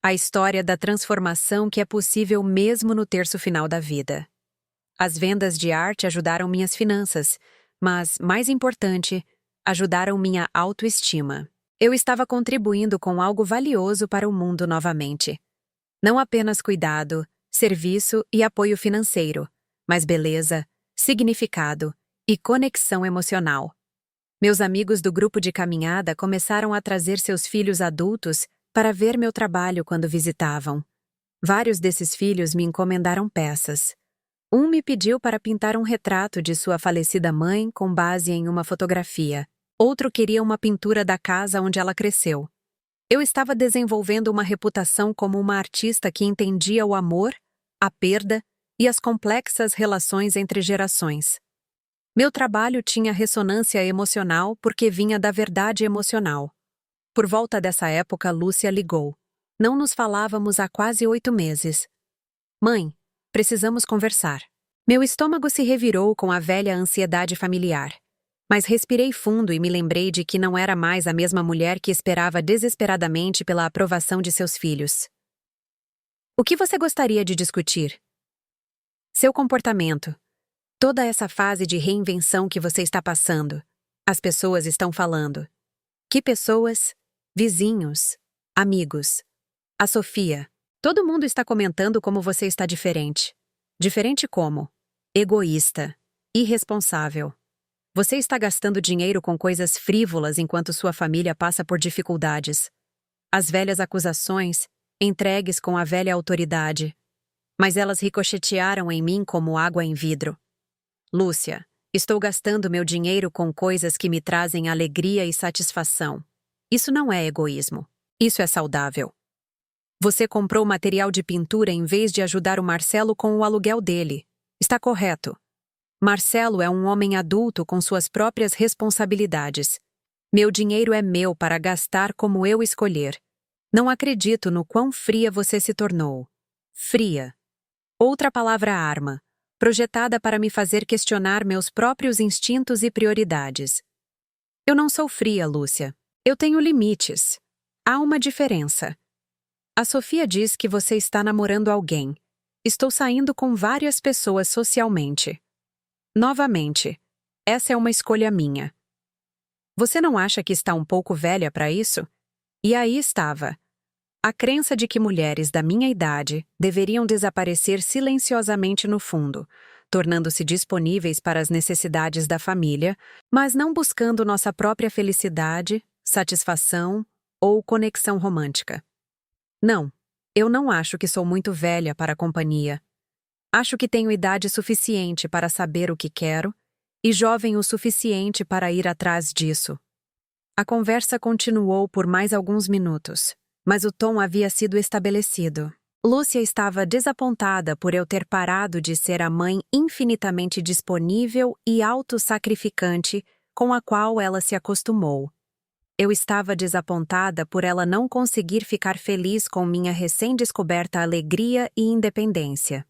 A história da transformação que é possível mesmo no terço final da vida. As vendas de arte ajudaram minhas finanças, mas, mais importante, ajudaram minha autoestima. Eu estava contribuindo com algo valioso para o mundo novamente. Não apenas cuidado, serviço e apoio financeiro, mas beleza, significado e conexão emocional. Meus amigos do grupo de caminhada começaram a trazer seus filhos adultos para ver meu trabalho quando visitavam. Vários desses filhos me encomendaram peças. Um me pediu para pintar um retrato de sua falecida mãe com base em uma fotografia. Outro queria uma pintura da casa onde ela cresceu. Eu estava desenvolvendo uma reputação como uma artista que entendia o amor, a perda e as complexas relações entre gerações. Meu trabalho tinha ressonância emocional porque vinha da verdade emocional. Por volta dessa época, Lúcia ligou. Não nos falávamos há quase 8 meses. Mãe, precisamos conversar. Meu estômago se revirou com a velha ansiedade familiar. Mas respirei fundo e me lembrei de que não era mais a mesma mulher que esperava desesperadamente pela aprovação de seus filhos. O que você gostaria de discutir? Seu comportamento. Toda essa fase de reinvenção que você está passando. As pessoas estão falando. Que pessoas? Vizinhos. Amigos. A Sofia. Todo mundo está comentando como você está diferente. Diferente como? Egoísta. Irresponsável. Você está gastando dinheiro com coisas frívolas enquanto sua família passa por dificuldades. As velhas acusações, entregues com a velha autoridade. Mas elas ricochetearam em mim como água em vidro. Lúcia, estou gastando meu dinheiro com coisas que me trazem alegria e satisfação. Isso não é egoísmo. Isso é saudável. Você comprou material de pintura em vez de ajudar o Marcelo com o aluguel dele. Está correto. Marcelo é um homem adulto com suas próprias responsabilidades. Meu dinheiro é meu para gastar como eu escolher. Não acredito no quão fria você se tornou. Fria. Outra palavra arma, projetada para me fazer questionar meus próprios instintos e prioridades. Eu não sou fria, Lúcia. Eu tenho limites. Há uma diferença. A Sofia diz que você está namorando alguém. Estou saindo com várias pessoas socialmente. Novamente, essa é uma escolha minha. Você não acha que está um pouco velha para isso? E aí estava. A crença de que mulheres da minha idade deveriam desaparecer silenciosamente no fundo, tornando-se disponíveis para as necessidades da família, mas não buscando nossa própria felicidade, satisfação ou conexão romântica. Não, eu não acho que sou muito velha para a companhia. Acho que tenho idade suficiente para saber o que quero e jovem o suficiente para ir atrás disso. A conversa continuou por mais alguns minutos, mas o tom havia sido estabelecido. Lúcia estava desapontada por eu ter parado de ser a mãe infinitamente disponível e autossacrificante com a qual ela se acostumou. Eu estava desapontada por ela não conseguir ficar feliz com minha recém-descoberta alegria e independência.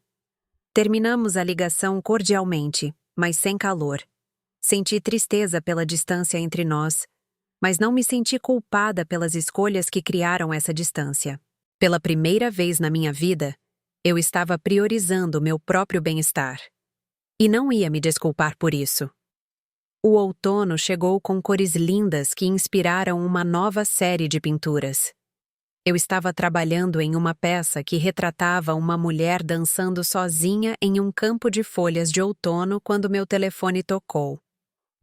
Terminamos a ligação cordialmente, mas sem calor. Senti tristeza pela distância entre nós, mas não me senti culpada pelas escolhas que criaram essa distância. Pela primeira vez na minha vida, eu estava priorizando meu próprio bem-estar. E não ia me desculpar por isso. O outono chegou com cores lindas que inspiraram uma nova série de pinturas. Eu estava trabalhando em uma peça que retratava uma mulher dançando sozinha em um campo de folhas de outono quando meu telefone tocou.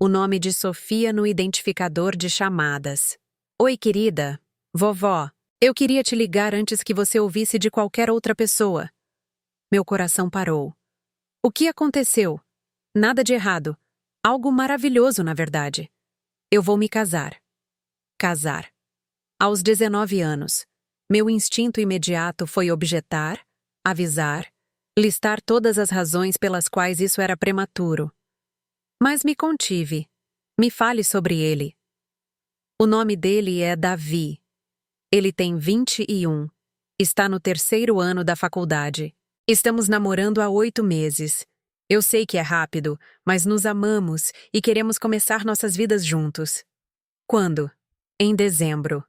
O nome de Sofia no identificador de chamadas. Oi, querida. Vovó, eu queria te ligar antes que você ouvisse de qualquer outra pessoa. Meu coração parou. O que aconteceu? Nada de errado. Algo maravilhoso, na verdade. Eu vou me casar. Casar. Aos 19 anos. Meu instinto imediato foi objetar, avisar, listar todas as razões pelas quais isso era prematuro. Mas me contive. Me fale sobre ele. O nome dele é Davi. Ele tem 21. Está no 3º ano da faculdade. Estamos namorando há 8 meses. Eu sei que é rápido, mas nos amamos e queremos começar nossas vidas juntos. Quando? Em dezembro.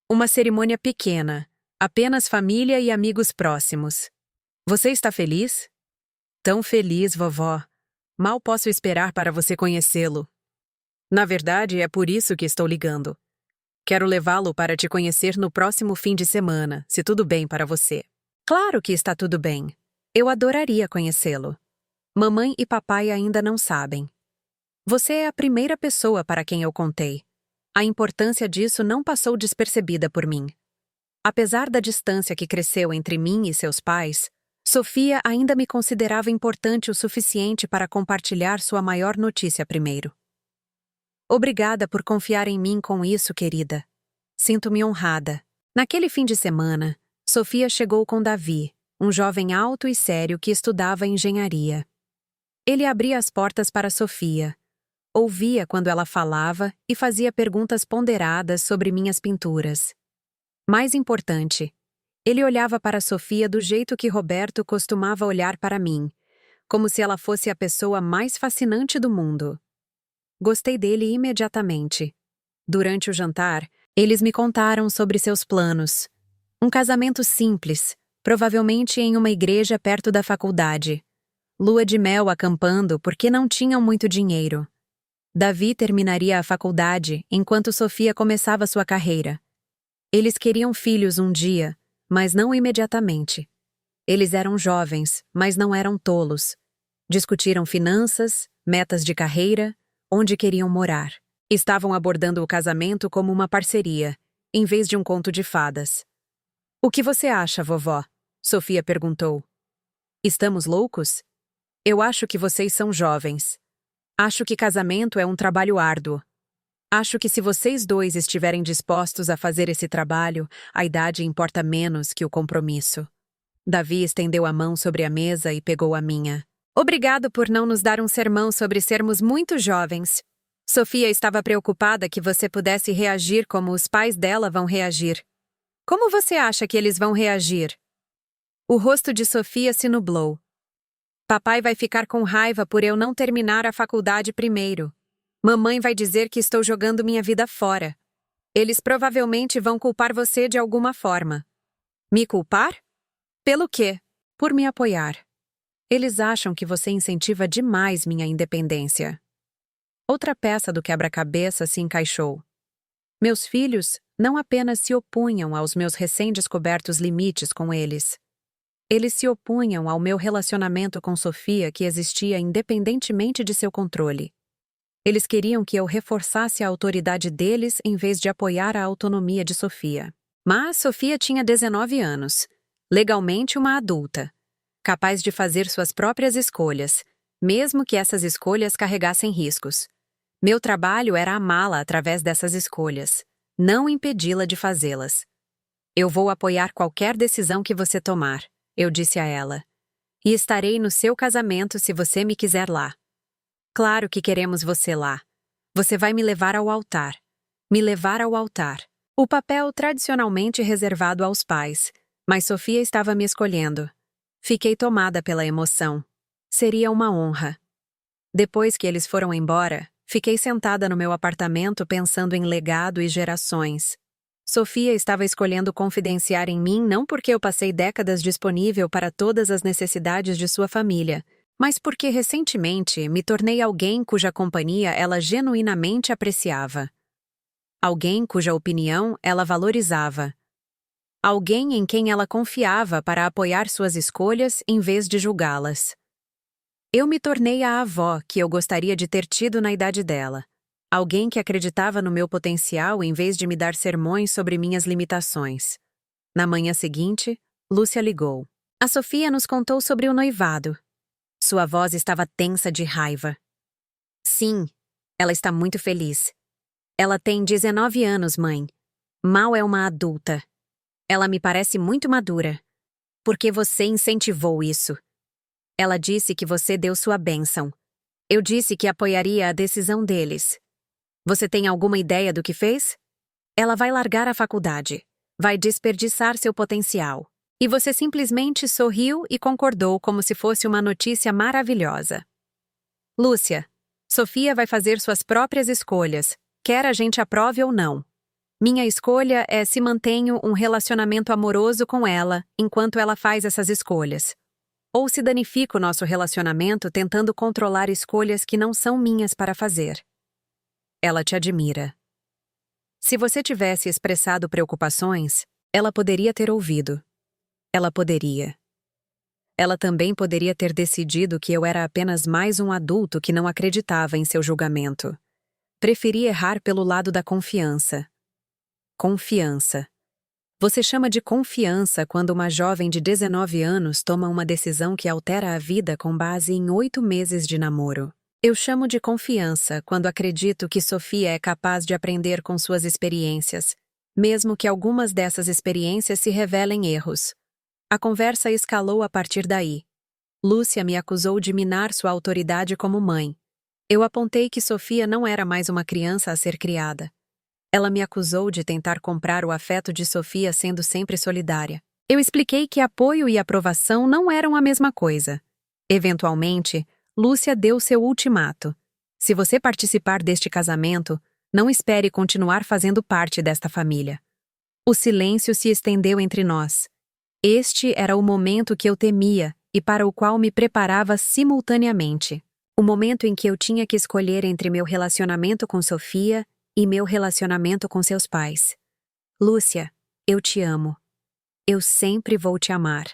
Uma cerimônia pequena, apenas família e amigos próximos. Você está feliz? Tão feliz, vovó. Mal posso esperar para você conhecê-lo. Na verdade, é por isso que estou ligando. Quero levá-lo para te conhecer no próximo fim de semana, se tudo bem para você. Claro que está tudo bem. Eu adoraria conhecê-lo. Mamãe e papai ainda não sabem. Você é a primeira pessoa para quem eu contei. A importância disso não passou despercebida por mim. Apesar da distância que cresceu entre mim e seus pais, Sofia ainda me considerava importante o suficiente para compartilhar sua maior notícia primeiro. Obrigada por confiar em mim com isso, querida. Sinto-me honrada. Naquele fim de semana, Sofia chegou com Davi, um jovem alto e sério que estudava engenharia. Ele abria as portas para Sofia, ouvia quando ela falava e fazia perguntas ponderadas sobre minhas pinturas. Mais importante, ele olhava para Sofia do jeito que Roberto costumava olhar para mim, como se ela fosse a pessoa mais fascinante do mundo. Gostei dele imediatamente. Durante o jantar, eles me contaram sobre seus planos. Um casamento simples, provavelmente em uma igreja perto da faculdade. Lua de mel acampando porque não tinham muito dinheiro. Davi terminaria a faculdade enquanto Sofia começava sua carreira. Eles queriam filhos um dia, mas não imediatamente. Eles eram jovens, mas não eram tolos. Discutiram finanças, metas de carreira, onde queriam morar. Estavam abordando o casamento como uma parceria, em vez de um conto de fadas. O que você acha, vovó? Sofia perguntou. Estamos loucos? Eu acho que vocês são jovens. Acho que casamento é um trabalho árduo. Acho que se vocês dois estiverem dispostos a fazer esse trabalho, a idade importa menos que o compromisso. Davi estendeu a mão sobre a mesa e pegou a minha. Obrigado por não nos dar um sermão sobre sermos muito jovens. Sofia estava preocupada que você pudesse reagir como os pais dela vão reagir. Como você acha que eles vão reagir? O rosto de Sofia se nublou. Papai vai ficar com raiva por eu não terminar a faculdade primeiro. Mamãe vai dizer que estou jogando minha vida fora. Eles provavelmente vão culpar você de alguma forma. Me culpar? Pelo quê? Por me apoiar. Eles acham que você incentiva demais minha independência. Outra peça do quebra-cabeça se encaixou. Meus filhos não apenas se opunham aos meus recém-descobertos limites com eles. Eles se opunham ao meu relacionamento com Sofia, que existia independentemente de seu controle. Eles queriam que eu reforçasse a autoridade deles em vez de apoiar a autonomia de Sofia. Mas Sofia tinha 19 anos, legalmente uma adulta, capaz de fazer suas próprias escolhas, mesmo que essas escolhas carregassem riscos. Meu trabalho era amá-la através dessas escolhas, não impedi-la de fazê-las. Eu vou apoiar qualquer decisão que você tomar, eu disse a ela. E estarei no seu casamento se você me quiser lá. Claro que queremos você lá. Você vai me levar ao altar. Me levar ao altar. O papel tradicionalmente reservado aos pais, mas Sofia estava me escolhendo. Fiquei tomada pela emoção. Seria uma honra. Depois que eles foram embora, fiquei sentada no meu apartamento pensando em legado e gerações. Sofia estava escolhendo confidenciar em mim não porque eu passei décadas disponível para todas as necessidades de sua família, mas porque recentemente me tornei alguém cuja companhia ela genuinamente apreciava. Alguém cuja opinião ela valorizava. Alguém em quem ela confiava para apoiar suas escolhas em vez de julgá-las. Eu me tornei a avó que eu gostaria de ter tido na idade dela. Alguém que acreditava no meu potencial em vez de me dar sermões sobre minhas limitações. Na manhã seguinte, Lúcia ligou. A Sofia nos contou sobre o noivado. Sua voz estava tensa de raiva. Sim, ela está muito feliz. Ela tem 19 anos, mãe. Mal é uma adulta. Ela me parece muito madura. Porque você incentivou isso. Ela disse que você deu sua bênção. Eu disse que apoiaria a decisão deles. Você tem alguma ideia do que fez? Ela vai largar a faculdade. Vai desperdiçar seu potencial. E você simplesmente sorriu e concordou como se fosse uma notícia maravilhosa. Lúcia, Sofia vai fazer suas próprias escolhas, quer a gente aprove ou não. Minha escolha é se mantenho um relacionamento amoroso com ela enquanto ela faz essas escolhas. Ou se danifico nosso relacionamento tentando controlar escolhas que não são minhas para fazer. Ela te admira. Se você tivesse expressado preocupações, ela poderia ter ouvido. Ela poderia. Ela também poderia ter decidido que eu era apenas mais um adulto que não acreditava em seu julgamento. Preferi errar pelo lado da confiança. Confiança. Você chama de confiança quando uma jovem de 19 anos toma uma decisão que altera a vida com base em 8 meses de namoro. Eu chamo de confiança quando acredito que Sofia é capaz de aprender com suas experiências, mesmo que algumas dessas experiências se revelem erros. A conversa escalou a partir daí. Lúcia me acusou de minar sua autoridade como mãe. Eu apontei que Sofia não era mais uma criança a ser criada. Ela me acusou de tentar comprar o afeto de Sofia sendo sempre solidária. Eu expliquei que apoio e aprovação não eram a mesma coisa. Eventualmente, Lúcia deu seu ultimato. Se você participar deste casamento, não espere continuar fazendo parte desta família. O silêncio se estendeu entre nós. Este era o momento que eu temia e para o qual me preparava simultaneamente. O momento em que eu tinha que escolher entre meu relacionamento com Sofia e meu relacionamento com seus pais. Lúcia, eu te amo. Eu sempre vou te amar.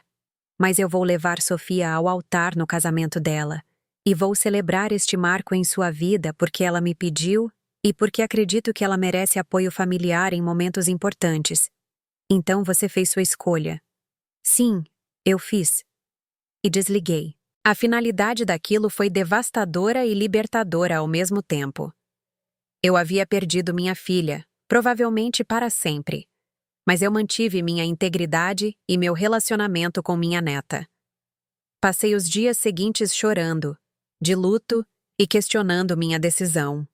Mas eu vou levar Sofia ao altar no casamento dela e vou celebrar este marco em sua vida porque ela me pediu e porque acredito que ela merece apoio familiar em momentos importantes. Então você fez sua escolha. Sim, eu fiz. E desliguei. A finalidade daquilo foi devastadora e libertadora ao mesmo tempo. Eu havia perdido minha filha, provavelmente para sempre. Mas eu mantive minha integridade e meu relacionamento com minha neta. Passei os dias seguintes chorando, de luto e questionando minha decisão.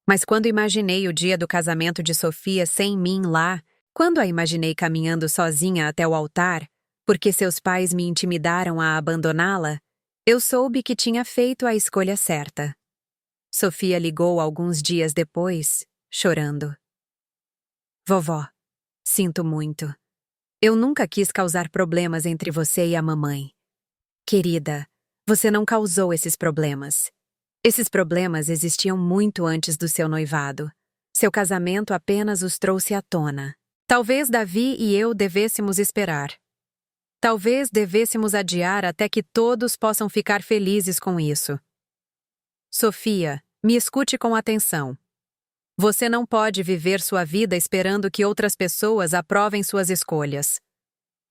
Mas quando imaginei o dia do casamento de Sofia sem mim lá, quando a imaginei caminhando sozinha até o altar, porque seus pais me intimidaram a abandoná-la, eu soube que tinha feito a escolha certa. Sofia ligou alguns dias depois, chorando. Vovó, sinto muito. Eu nunca quis causar problemas entre você e a mamãe. Querida, você não causou esses problemas. Esses problemas existiam muito antes do seu noivado. Seu casamento apenas os trouxe à tona. Talvez Davi e eu devêssemos esperar. Talvez devêssemos adiar até que todos possam ficar felizes com isso. Sofia, me escute com atenção. Você não pode viver sua vida esperando que outras pessoas aprovem suas escolhas.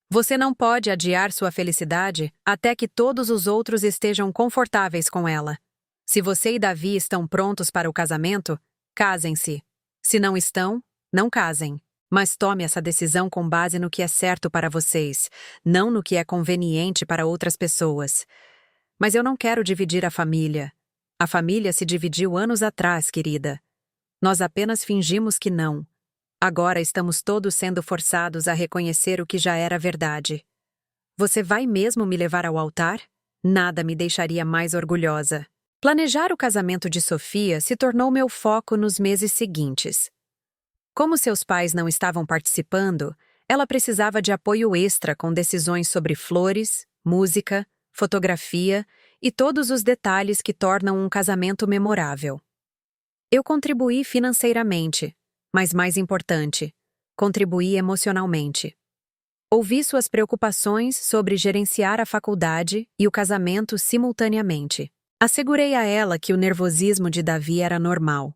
Você não pode adiar sua felicidade até que todos os outros estejam confortáveis com ela. Se você e Davi estão prontos para o casamento, casem-se. Se não estão, não casem. Mas tome essa decisão com base no que é certo para vocês, não no que é conveniente para outras pessoas. Mas eu não quero dividir a família. A família se dividiu anos atrás, querida. Nós apenas fingimos que não. Agora estamos todos sendo forçados a reconhecer o que já era verdade. Você vai mesmo me levar ao altar? Nada me deixaria mais orgulhosa. Planejar o casamento de Sofia se tornou meu foco nos meses seguintes. Como seus pais não estavam participando, ela precisava de apoio extra com decisões sobre flores, música, fotografia e todos os detalhes que tornam um casamento memorável. Eu contribuí financeiramente, mas mais importante, contribuí emocionalmente. Ouvi suas preocupações sobre gerenciar a faculdade e o casamento simultaneamente. Assegurei a ela que o nervosismo de Davi era normal.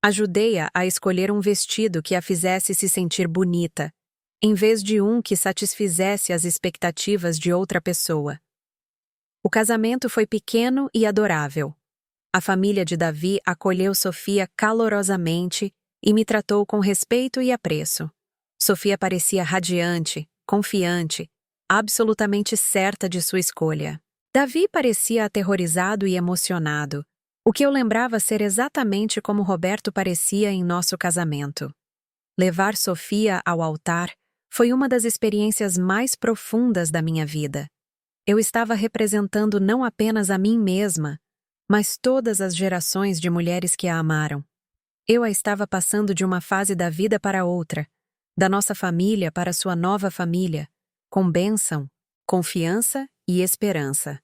Ajudei-a a escolher um vestido que a fizesse se sentir bonita, em vez de um que satisfizesse as expectativas de outra pessoa. O casamento foi pequeno e adorável. A família de Davi acolheu Sofia calorosamente e me tratou com respeito e apreço. Sofia parecia radiante, confiante, absolutamente certa de sua escolha. Davi parecia aterrorizado e emocionado, o que eu lembrava ser exatamente como Roberto parecia em nosso casamento. Levar Sofia ao altar foi uma das experiências mais profundas da minha vida. Eu estava representando não apenas a mim mesma, mas todas as gerações de mulheres que a amaram. Eu a estava passando de uma fase da vida para outra, da nossa família para sua nova família, com bênção, confiança e esperança.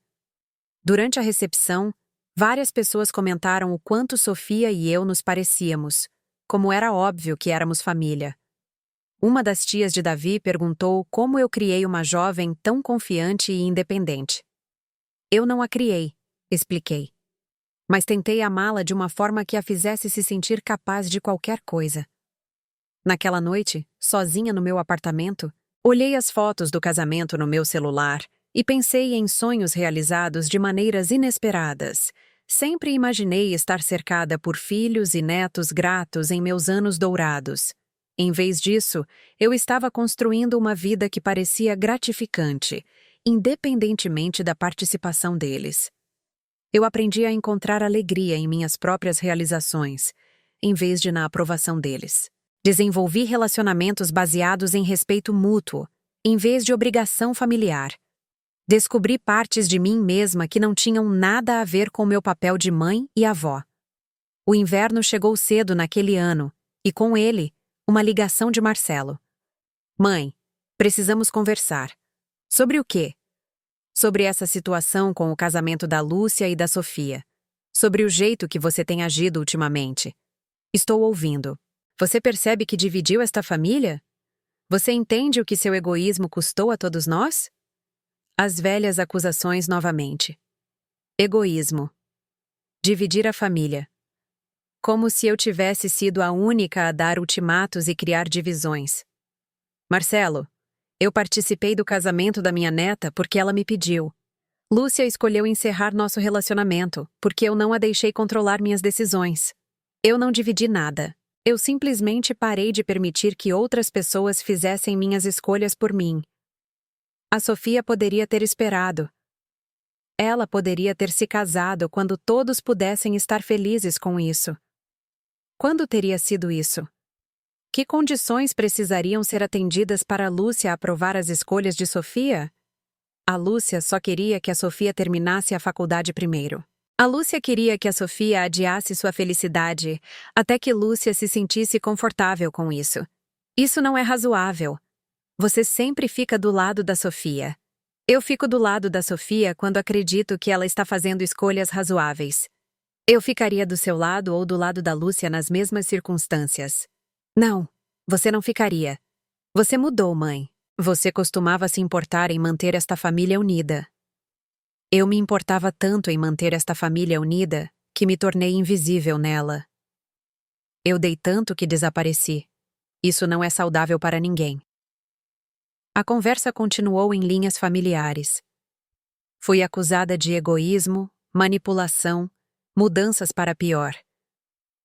Durante a recepção, várias pessoas comentaram o quanto Sofia e eu nos parecíamos, como era óbvio que éramos família. Uma das tias de Davi perguntou como eu criei uma jovem tão confiante e independente. Eu não a criei, expliquei. Mas tentei amá-la de uma forma que a fizesse se sentir capaz de qualquer coisa. Naquela noite, sozinha no meu apartamento, olhei as fotos do casamento no meu celular e pensei em sonhos realizados de maneiras inesperadas. Sempre imaginei estar cercada por filhos e netos gratos em meus anos dourados. Em vez disso, eu estava construindo uma vida que parecia gratificante, independentemente da participação deles. Eu aprendi a encontrar alegria em minhas próprias realizações, em vez de na aprovação deles. Desenvolvi relacionamentos baseados em respeito mútuo, em vez de obrigação familiar. Descobri partes de mim mesma que não tinham nada a ver com meu papel de mãe e avó. O inverno chegou cedo naquele ano, e com ele, uma ligação de Marcelo. Mãe, precisamos conversar. Sobre o quê? Sobre essa situação com o casamento da Lúcia e da Sofia. Sobre o jeito que você tem agido ultimamente. Estou ouvindo. Você percebe que dividiu esta família? Você entende o que seu egoísmo custou a todos nós? As velhas acusações novamente. Egoísmo. Dividir a família. Como se eu tivesse sido a única a dar ultimatos e criar divisões. Marcelo, eu participei do casamento da minha neta porque ela me pediu. Lúcia escolheu encerrar nosso relacionamento porque eu não a deixei controlar minhas decisões. Eu não dividi nada. Eu simplesmente parei de permitir que outras pessoas fizessem minhas escolhas por mim. A Sofia poderia ter esperado. Ela poderia ter se casado quando todos pudessem estar felizes com isso. Quando teria sido isso? Que condições precisariam ser atendidas para Lúcia aprovar as escolhas de Sofia? A Lúcia só queria que a Sofia terminasse a faculdade primeiro. A Lúcia queria que a Sofia adiasse sua felicidade até que Lúcia se sentisse confortável com isso. Isso não é razoável. Você sempre fica do lado da Sofia. Eu fico do lado da Sofia quando acredito que ela está fazendo escolhas razoáveis. Eu ficaria do seu lado ou do lado da Lúcia nas mesmas circunstâncias. Não, você não ficaria. Você mudou, mãe. Você costumava se importar em manter esta família unida. Eu me importava tanto em manter esta família unida que me tornei invisível nela. Eu dei tanto que desapareci. Isso não é saudável para ninguém. A conversa continuou em linhas familiares. Fui acusada de egoísmo, manipulação, mudanças para pior.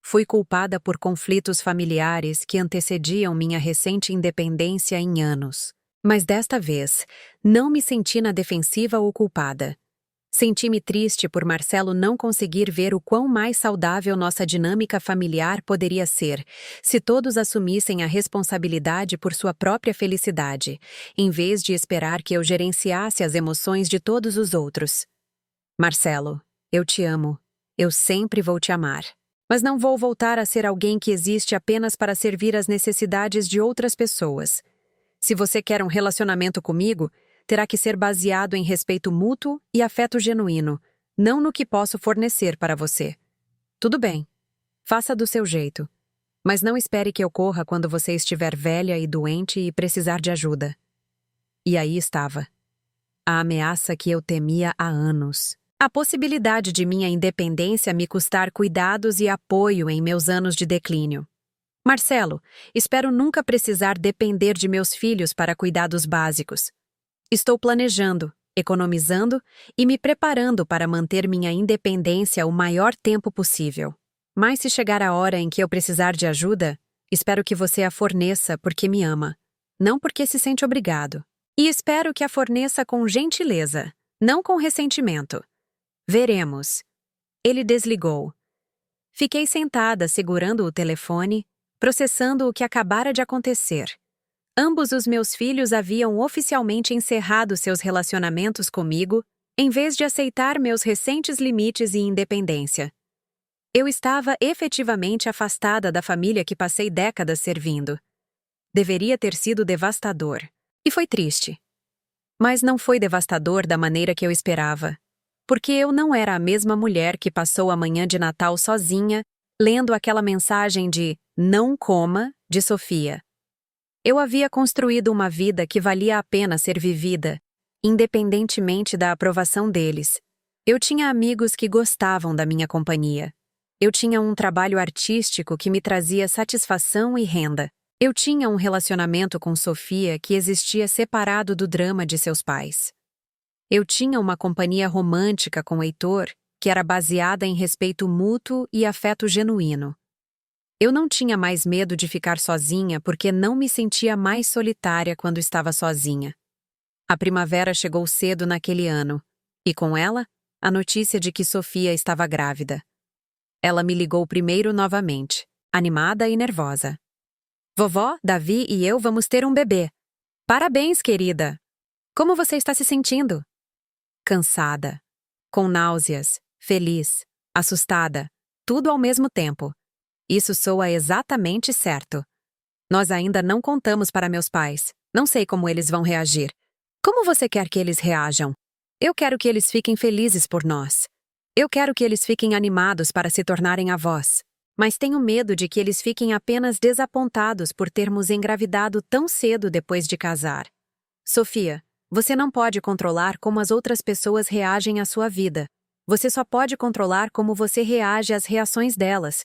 Fui culpada por conflitos familiares que antecediam minha recente independência em anos. Mas desta vez, não me senti na defensiva ou culpada. Senti-me triste por Marcelo não conseguir ver o quão mais saudável nossa dinâmica familiar poderia ser se todos assumissem a responsabilidade por sua própria felicidade, em vez de esperar que eu gerenciasse as emoções de todos os outros. Marcelo, eu te amo. Eu sempre vou te amar. Mas não vou voltar a ser alguém que existe apenas para servir às necessidades de outras pessoas. Se você quer um relacionamento comigo, terá que ser baseado em respeito mútuo e afeto genuíno, não no que posso fornecer para você. Tudo bem, faça do seu jeito, mas não espere que eu corra quando você estiver velha e doente e precisar de ajuda. E aí estava. A ameaça que eu temia há anos. A possibilidade de minha independência me custar cuidados e apoio em meus anos de declínio. Marcelo, espero nunca precisar depender de meus filhos para cuidados básicos. Estou planejando, economizando e me preparando para manter minha independência o maior tempo possível. Mas se chegar a hora em que eu precisar de ajuda, espero que você a forneça porque me ama, não porque se sente obrigado. E espero que a forneça com gentileza, não com ressentimento. Veremos. Ele desligou. Fiquei sentada segurando o telefone, processando o que acabara de acontecer. Ambos os meus filhos haviam oficialmente encerrado seus relacionamentos comigo, em vez de aceitar meus recentes limites e independência. Eu estava efetivamente afastada da família que passei décadas servindo. Deveria ter sido devastador. E foi triste. Mas não foi devastador da maneira que eu esperava. Porque eu não era a mesma mulher que passou a manhã de Natal sozinha, lendo aquela mensagem de "não coma" de Sofia. Eu havia construído uma vida que valia a pena ser vivida, independentemente da aprovação deles. Eu tinha amigos que gostavam da minha companhia. Eu tinha um trabalho artístico que me trazia satisfação e renda. Eu tinha um relacionamento com Sofia que existia separado do drama de seus pais. Eu tinha uma companhia romântica com Heitor, que era baseada em respeito mútuo e afeto genuíno. Eu não tinha mais medo de ficar sozinha porque não me sentia mais solitária quando estava sozinha. A primavera chegou cedo naquele ano, e com ela, a notícia de que Sofia estava grávida. Ela me ligou primeiro novamente, animada e nervosa. Vovó, Davi e eu vamos ter um bebê. Parabéns, querida! Como você está se sentindo? Cansada, com náuseas, feliz, assustada, tudo ao mesmo tempo. Isso soa exatamente certo. Nós ainda não contamos para meus pais. Não sei como eles vão reagir. Como você quer que eles reajam? Eu quero que eles fiquem felizes por nós. Eu quero que eles fiquem animados para se tornarem avós. Mas tenho medo de que eles fiquem apenas desapontados por termos engravidado tão cedo depois de casar. Sofia, você não pode controlar como as outras pessoas reagem à sua vida. Você só pode controlar como você reage às reações delas.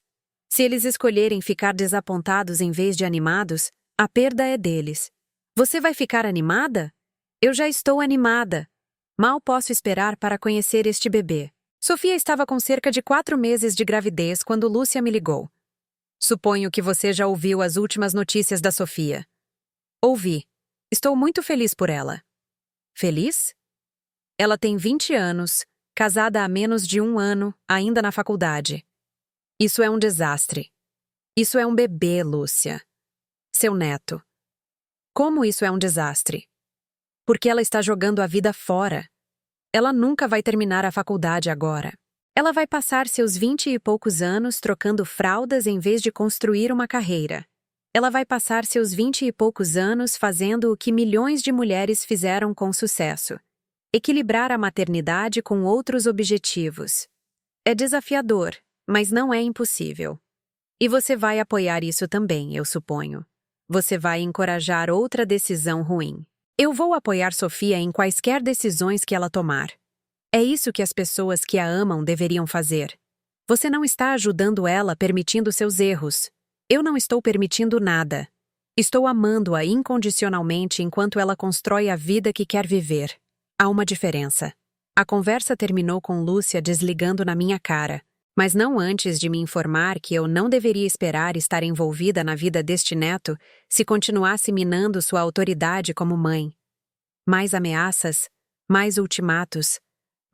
Se eles escolherem ficar desapontados em vez de animados, a perda é deles. Você vai ficar animada? Eu já estou animada. Mal posso esperar para conhecer este bebê. Sofia estava com cerca de 4 meses de gravidez quando Lúcia me ligou. Suponho que você já ouviu as últimas notícias da Sofia. Ouvi. Estou muito feliz por ela. Feliz? Ela tem 20 anos, casada há menos de 1 ano, ainda na faculdade. Isso é um desastre. Isso é um bebê, Lúcia. Seu neto. Como isso é um desastre? Porque ela está jogando a vida fora. Ela nunca vai terminar a faculdade agora. Ela vai passar seus 20 e poucos anos trocando fraldas em vez de construir uma carreira. Ela vai passar seus 20 e poucos anos fazendo o que milhões de mulheres fizeram com sucesso: equilibrar a maternidade com outros objetivos. É desafiador, mas não é impossível. E você vai apoiar isso também, eu suponho. Você vai encorajar outra decisão ruim. Eu vou apoiar Sofia em quaisquer decisões que ela tomar. É isso que as pessoas que a amam deveriam fazer. Você não está ajudando ela permitindo seus erros. Eu não estou permitindo nada. Estou amando-a incondicionalmente enquanto ela constrói a vida que quer viver. Há uma diferença. A conversa terminou com Lúcia desligando na minha cara, mas não antes de me informar que eu não deveria esperar estar envolvida na vida deste neto se continuasse minando sua autoridade como mãe. Mais ameaças, mais ultimatos,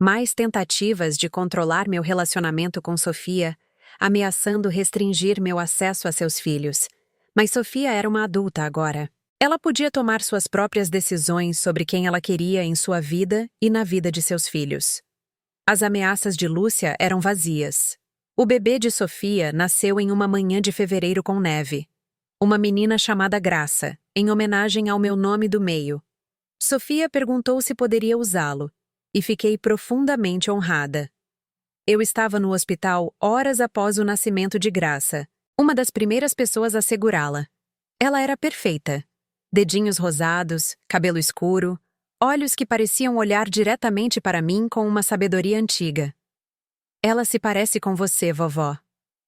mais tentativas de controlar meu relacionamento com Sofia, ameaçando restringir meu acesso a seus filhos. Mas Sofia era uma adulta agora. Ela podia tomar suas próprias decisões sobre quem ela queria em sua vida e na vida de seus filhos. As ameaças de Lúcia eram vazias. O bebê de Sofia nasceu em uma manhã de fevereiro com neve. Uma menina chamada Graça, em homenagem ao meu nome do meio. Sofia perguntou se poderia usá-lo, e fiquei profundamente honrada. Eu estava no hospital horas após o nascimento de Graça, uma das primeiras pessoas a segurá-la. Ela era perfeita. Dedinhos rosados, cabelo escuro, olhos que pareciam olhar diretamente para mim com uma sabedoria antiga. Ela se parece com você, vovó,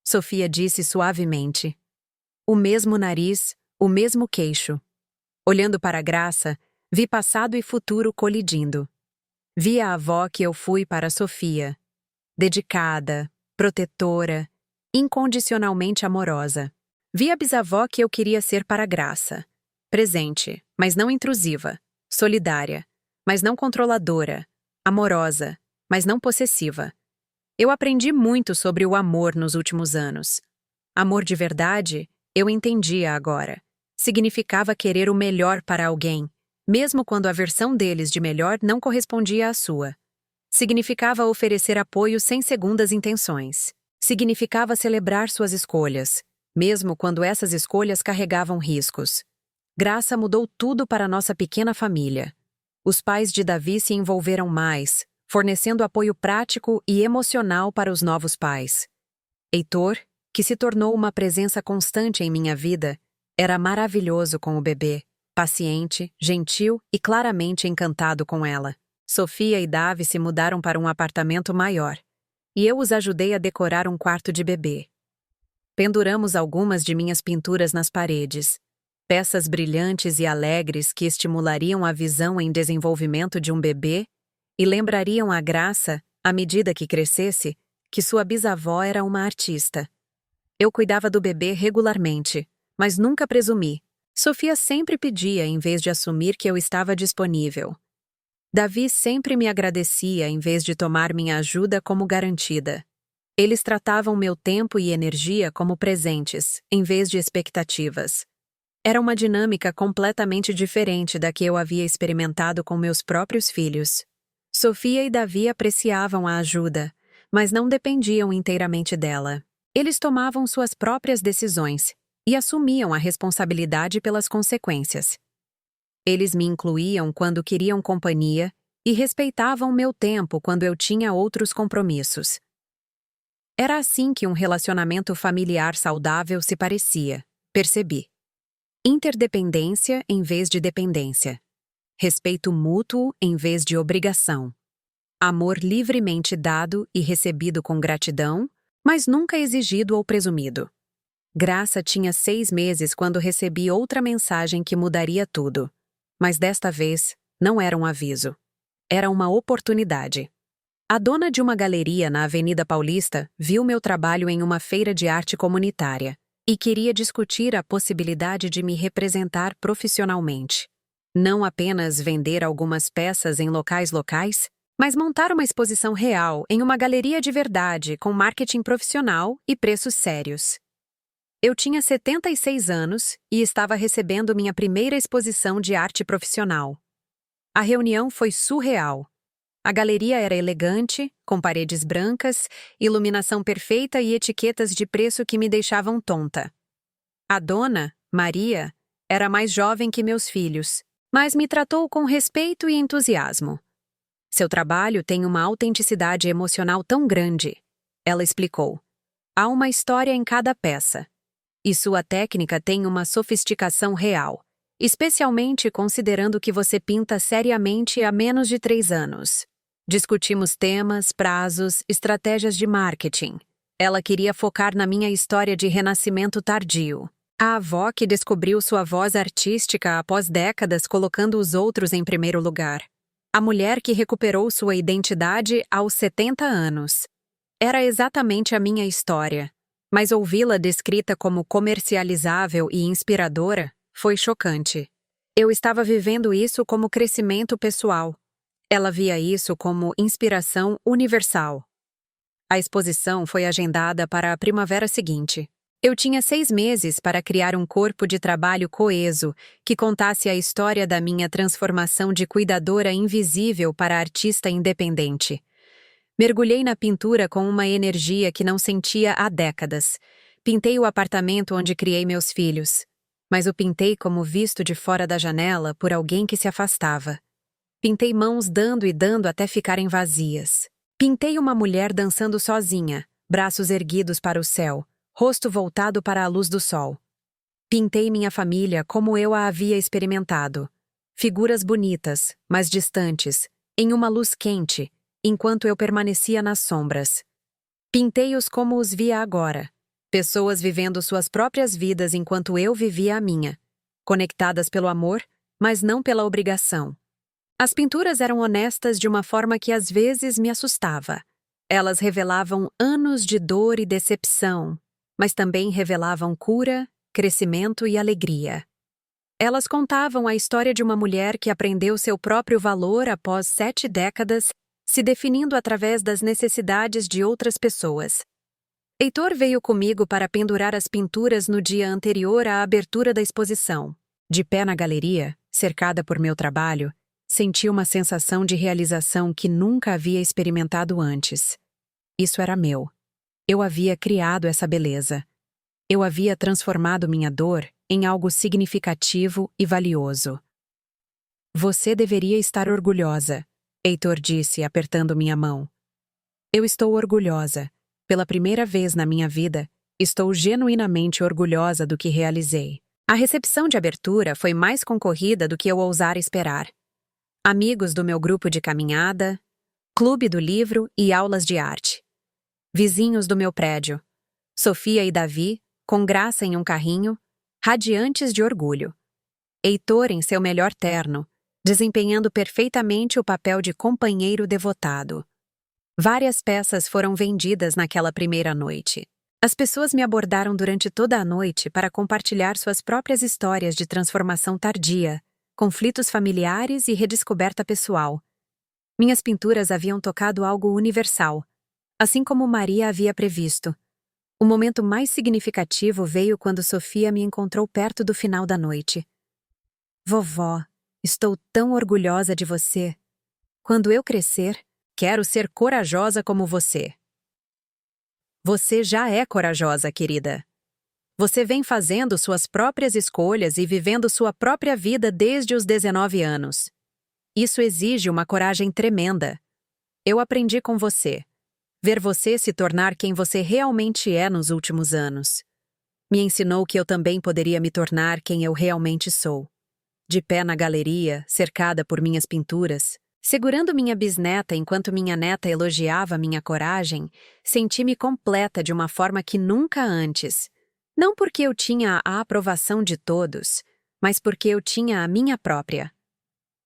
Sofia disse suavemente. O mesmo nariz, o mesmo queixo. Olhando para Graça, vi passado e futuro colidindo. Vi a avó que eu fui para Sofia. Dedicada, protetora, incondicionalmente amorosa. Vi a bisavó que eu queria ser para Graça. Presente, mas não intrusiva. Solidária, mas não controladora. Amorosa, mas não possessiva. Eu aprendi muito sobre o amor nos últimos anos. Amor de verdade, eu entendia agora. Significava querer o melhor para alguém, mesmo quando a versão deles de melhor não correspondia à sua. Significava oferecer apoio sem segundas intenções. Significava celebrar suas escolhas, mesmo quando essas escolhas carregavam riscos. Graça mudou tudo para nossa pequena família. Os pais de Davi se envolveram mais, fornecendo apoio prático e emocional para os novos pais. Heitor, que se tornou uma presença constante em minha vida, era maravilhoso com o bebê, paciente, gentil e claramente encantado com ela. Sofia e Davi se mudaram para um apartamento maior, e eu os ajudei a decorar um quarto de bebê. Penduramos algumas de minhas pinturas nas paredes, peças brilhantes e alegres que estimulariam a visão em desenvolvimento de um bebê e lembrariam a Graça, à medida que crescesse, que sua bisavó era uma artista. Eu cuidava do bebê regularmente, mas nunca presumi. Sofia sempre pedia em vez de assumir que eu estava disponível. Davi sempre me agradecia em vez de tomar minha ajuda como garantida. Eles tratavam meu tempo e energia como presentes, em vez de expectativas. Era uma dinâmica completamente diferente da que eu havia experimentado com meus próprios filhos. Sofia e Davi apreciavam a ajuda, mas não dependiam inteiramente dela. Eles tomavam suas próprias decisões e assumiam a responsabilidade pelas consequências. Eles me incluíam quando queriam companhia e respeitavam meu tempo quando eu tinha outros compromissos. Era assim que um relacionamento familiar saudável se parecia, percebi. Interdependência em vez de dependência. Respeito mútuo em vez de obrigação. Amor livremente dado e recebido com gratidão, mas nunca exigido ou presumido. Graça tinha 6 meses quando recebi outra mensagem que mudaria tudo. Mas desta vez, não era um aviso. Era uma oportunidade. A dona de uma galeria na Avenida Paulista viu meu trabalho em uma feira de arte comunitária e queria discutir a possibilidade de me representar profissionalmente. Não apenas vender algumas peças em locais, mas montar uma exposição real em uma galeria de verdade com marketing profissional e preços sérios. Eu tinha 76 anos e estava recebendo minha primeira exposição de arte profissional. A reunião foi surreal. A galeria era elegante, com paredes brancas, iluminação perfeita e etiquetas de preço que me deixavam tonta. A dona, Maria, era mais jovem que meus filhos, mas me tratou com respeito e entusiasmo. Seu trabalho tem uma autenticidade emocional tão grande, ela explicou. Há uma história em cada peça. E sua técnica tem uma sofisticação real. especialmente considerando que você pinta seriamente há menos de 3 anos. Discutimos temas, prazos, estratégias de marketing. Ela queria focar na minha história de renascimento tardio. A avó que descobriu sua voz artística após décadas colocando os outros em primeiro lugar. A mulher que recuperou sua identidade aos 70 anos. Era exatamente a minha história, mas ouvi-la descrita como comercializável e inspiradora foi chocante. Eu estava vivendo isso como crescimento pessoal. Ela via isso como inspiração universal. A exposição foi agendada para a primavera seguinte. Eu tinha 6 meses para criar um corpo de trabalho coeso que contasse a história da minha transformação de cuidadora invisível para artista independente. Mergulhei na pintura com uma energia que não sentia há décadas. Pintei o apartamento onde criei meus filhos, mas o pintei como visto de fora da janela por alguém que se afastava. Pintei mãos dando e dando até ficarem vazias. Pintei uma mulher dançando sozinha, braços erguidos para o céu, rosto voltado para a luz do sol. Pintei minha família como eu a havia experimentado. Figuras bonitas, mas distantes, em uma luz quente, enquanto eu permanecia nas sombras. Pintei-os como os via agora. Pessoas vivendo suas próprias vidas enquanto eu vivia a minha. Conectadas pelo amor, mas não pela obrigação. As pinturas eram honestas de uma forma que às vezes me assustava. Elas revelavam anos de dor e decepção, mas também revelavam cura, crescimento e alegria. Elas contavam a história de uma mulher que aprendeu seu próprio valor após 7 décadas, se definindo através das necessidades de outras pessoas. Heitor veio comigo para pendurar as pinturas no dia anterior à abertura da exposição. De pé na galeria, cercada por meu trabalho, senti uma sensação de realização que nunca havia experimentado antes. Isso era meu. Eu havia criado essa beleza. Eu havia transformado minha dor em algo significativo e valioso. Você deveria estar orgulhosa, Heitor disse, apertando minha mão. Eu estou orgulhosa. Pela primeira vez na minha vida, estou genuinamente orgulhosa do que realizei. A recepção de abertura foi mais concorrida do que eu ousara esperar. Amigos do meu grupo de caminhada, clube do livro e aulas de arte. Vizinhos do meu prédio, Sofia e Davi, com graça em um carrinho, radiantes de orgulho. Heitor em seu melhor terno, desempenhando perfeitamente o papel de companheiro devotado. Várias peças foram vendidas naquela primeira noite. As pessoas me abordaram durante toda a noite para compartilhar suas próprias histórias de transformação tardia, conflitos familiares e redescoberta pessoal. Minhas pinturas haviam tocado algo universal, assim como Maria havia previsto. O momento mais significativo veio quando Sofia me encontrou perto do final da noite. Vovó, estou tão orgulhosa de você. Quando eu crescer, quero ser corajosa como você. Você já é corajosa, querida. Você vem fazendo suas próprias escolhas e vivendo sua própria vida desde os 19 anos. Isso exige uma coragem tremenda. Eu aprendi com você. Ver você se tornar quem você realmente é nos últimos anos. Me ensinou que eu também poderia me tornar quem eu realmente sou. De pé na galeria, cercada por minhas pinturas, segurando minha bisneta enquanto minha neta elogiava minha coragem, senti-me completa de uma forma que nunca antes. Não porque eu tinha a aprovação de todos, mas porque eu tinha a minha própria.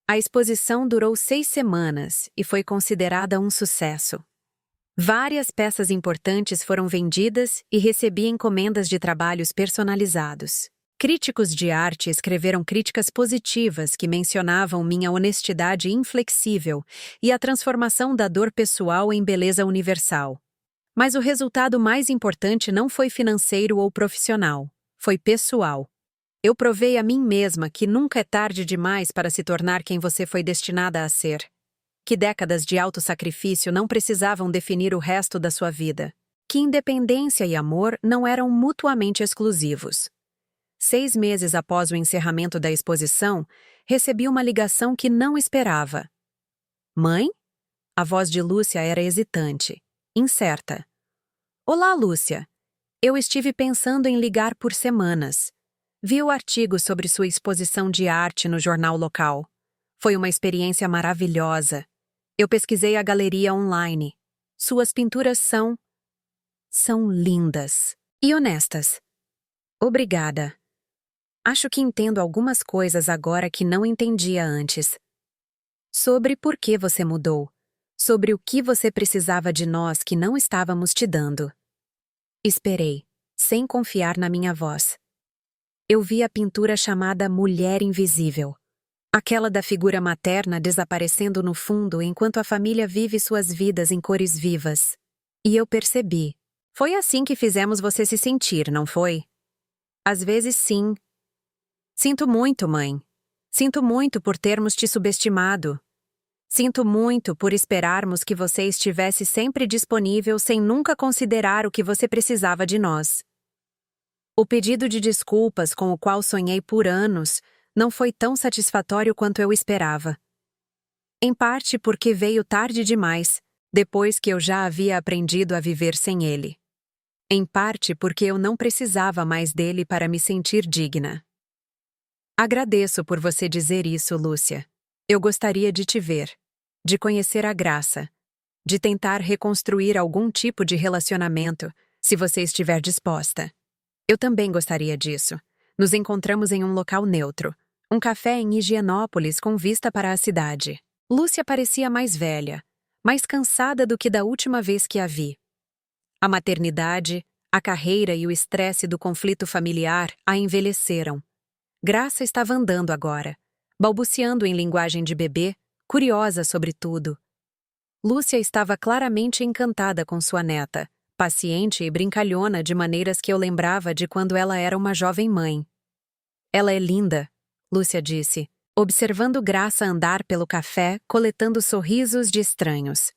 A exposição durou 6 semanas e foi considerada um sucesso. Várias peças importantes foram vendidas e recebi encomendas de trabalhos personalizados. Críticos de arte escreveram críticas positivas que mencionavam minha honestidade inflexível e a transformação da dor pessoal em beleza universal. Mas o resultado mais importante não foi financeiro ou profissional, foi pessoal. Eu provei a mim mesma que nunca é tarde demais para se tornar quem você foi destinada a ser. Que décadas de autossacrifício não precisavam definir o resto da sua vida. Que independência e amor não eram mutuamente exclusivos. 6 meses após o encerramento da exposição, recebi uma ligação que não esperava. Mãe? A voz de Lúcia era hesitante, incerta. Olá, Lúcia. Eu estive pensando em ligar por semanas. Vi o artigo sobre sua exposição de arte no jornal local. Foi uma experiência maravilhosa. Eu pesquisei a galeria online. Suas pinturas são lindas e honestas. Obrigada. Acho que entendo algumas coisas agora que não entendia antes. Sobre por que você mudou. Sobre o que você precisava de nós que não estávamos te dando. Esperei, sem confiar na minha voz. Eu vi a pintura chamada Mulher Invisível. Aquela da figura materna desaparecendo no fundo enquanto a família vive suas vidas em cores vivas. E eu percebi. Foi assim que fizemos você se sentir, não foi? Às vezes sim. Sinto muito, mãe. Sinto muito por termos te subestimado. Sinto muito por esperarmos que você estivesse sempre disponível sem nunca considerar o que você precisava de nós. O pedido de desculpas com o qual sonhei por anos não foi tão satisfatório quanto eu esperava. Em parte porque veio tarde demais, depois que eu já havia aprendido a viver sem ele. Em parte porque eu não precisava mais dele para me sentir digna. Agradeço por você dizer isso, Lúcia. Eu gostaria de te ver, de conhecer a Graça, de tentar reconstruir algum tipo de relacionamento, se você estiver disposta. Eu também gostaria disso. Nos encontramos em um local neutro, um café em Higienópolis com vista para a cidade. Lúcia parecia mais velha, mais cansada do que da última vez que a vi. A maternidade, a carreira e o estresse do conflito familiar a envelheceram. Graça estava andando agora, balbuciando em linguagem de bebê, curiosa sobre tudo. Lúcia estava claramente encantada com sua neta, paciente e brincalhona de maneiras que eu lembrava de quando ela era uma jovem mãe. Ela é linda, Lúcia disse, observando Graça andar pelo café, coletando sorrisos de estranhos.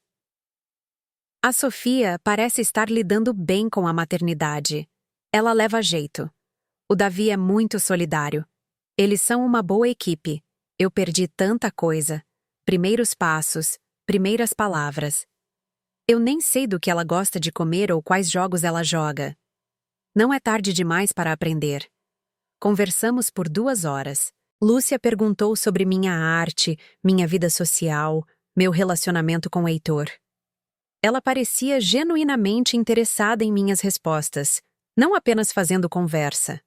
A Sofia parece estar lidando bem com a maternidade. Ela leva jeito. O Davi é muito solidário. Eles são uma boa equipe. Eu perdi tanta coisa. Primeiros passos, primeiras palavras. Eu nem sei do que ela gosta de comer ou quais jogos ela joga. Não é tarde demais para aprender. Conversamos por 2 horas. Lúcia perguntou sobre minha arte, minha vida social, meu relacionamento com Heitor. Ela parecia genuinamente interessada em minhas respostas, não apenas fazendo conversa.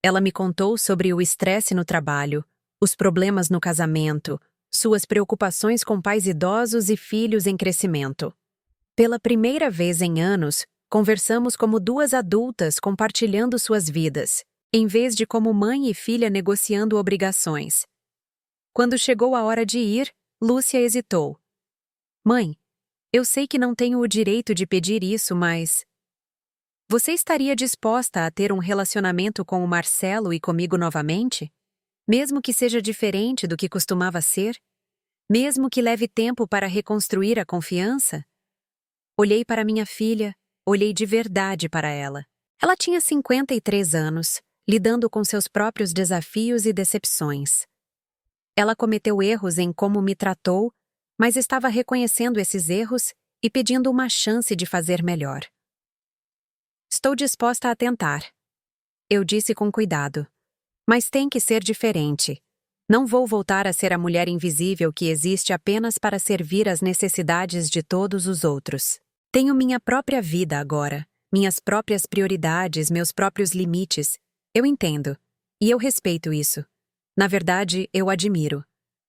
Ela me contou sobre o estresse no trabalho, os problemas no casamento, suas preocupações com pais idosos e filhos em crescimento. Pela primeira vez em anos, conversamos como 2 adultas compartilhando suas vidas, em vez de como mãe e filha negociando obrigações. Quando chegou a hora de ir, Lúcia hesitou. Mãe, eu sei que não tenho o direito de pedir isso, mas... Você estaria disposta a ter um relacionamento com o Marcelo e comigo novamente? Mesmo que seja diferente do que costumava ser? Mesmo que leve tempo para reconstruir a confiança? Olhei para minha filha, olhei de verdade para ela. Ela tinha 53 anos, lidando com seus próprios desafios e decepções. Ela cometeu erros em como me tratou, mas estava reconhecendo esses erros e pedindo uma chance de fazer melhor. Estou disposta a tentar. Eu disse com cuidado. Mas tem que ser diferente. Não vou voltar a ser a mulher invisível que existe apenas para servir às necessidades de todos os outros. Tenho minha própria vida agora, minhas próprias prioridades, meus próprios limites. Eu entendo. E eu respeito isso. Na verdade, eu admiro.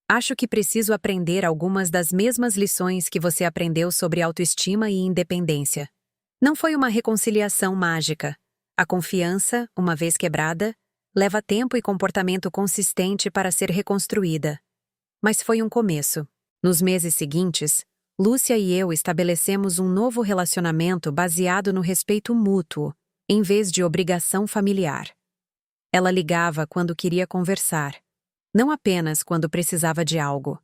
Acho que preciso aprender algumas das mesmas lições que você aprendeu sobre autoestima e independência. Não foi uma reconciliação mágica. A confiança, uma vez quebrada, leva tempo e comportamento consistente para ser reconstruída. Mas foi um começo. Nos meses seguintes, Lúcia e eu estabelecemos um novo relacionamento baseado no respeito mútuo, em vez de obrigação familiar. Ela ligava quando queria conversar, não apenas quando precisava de algo.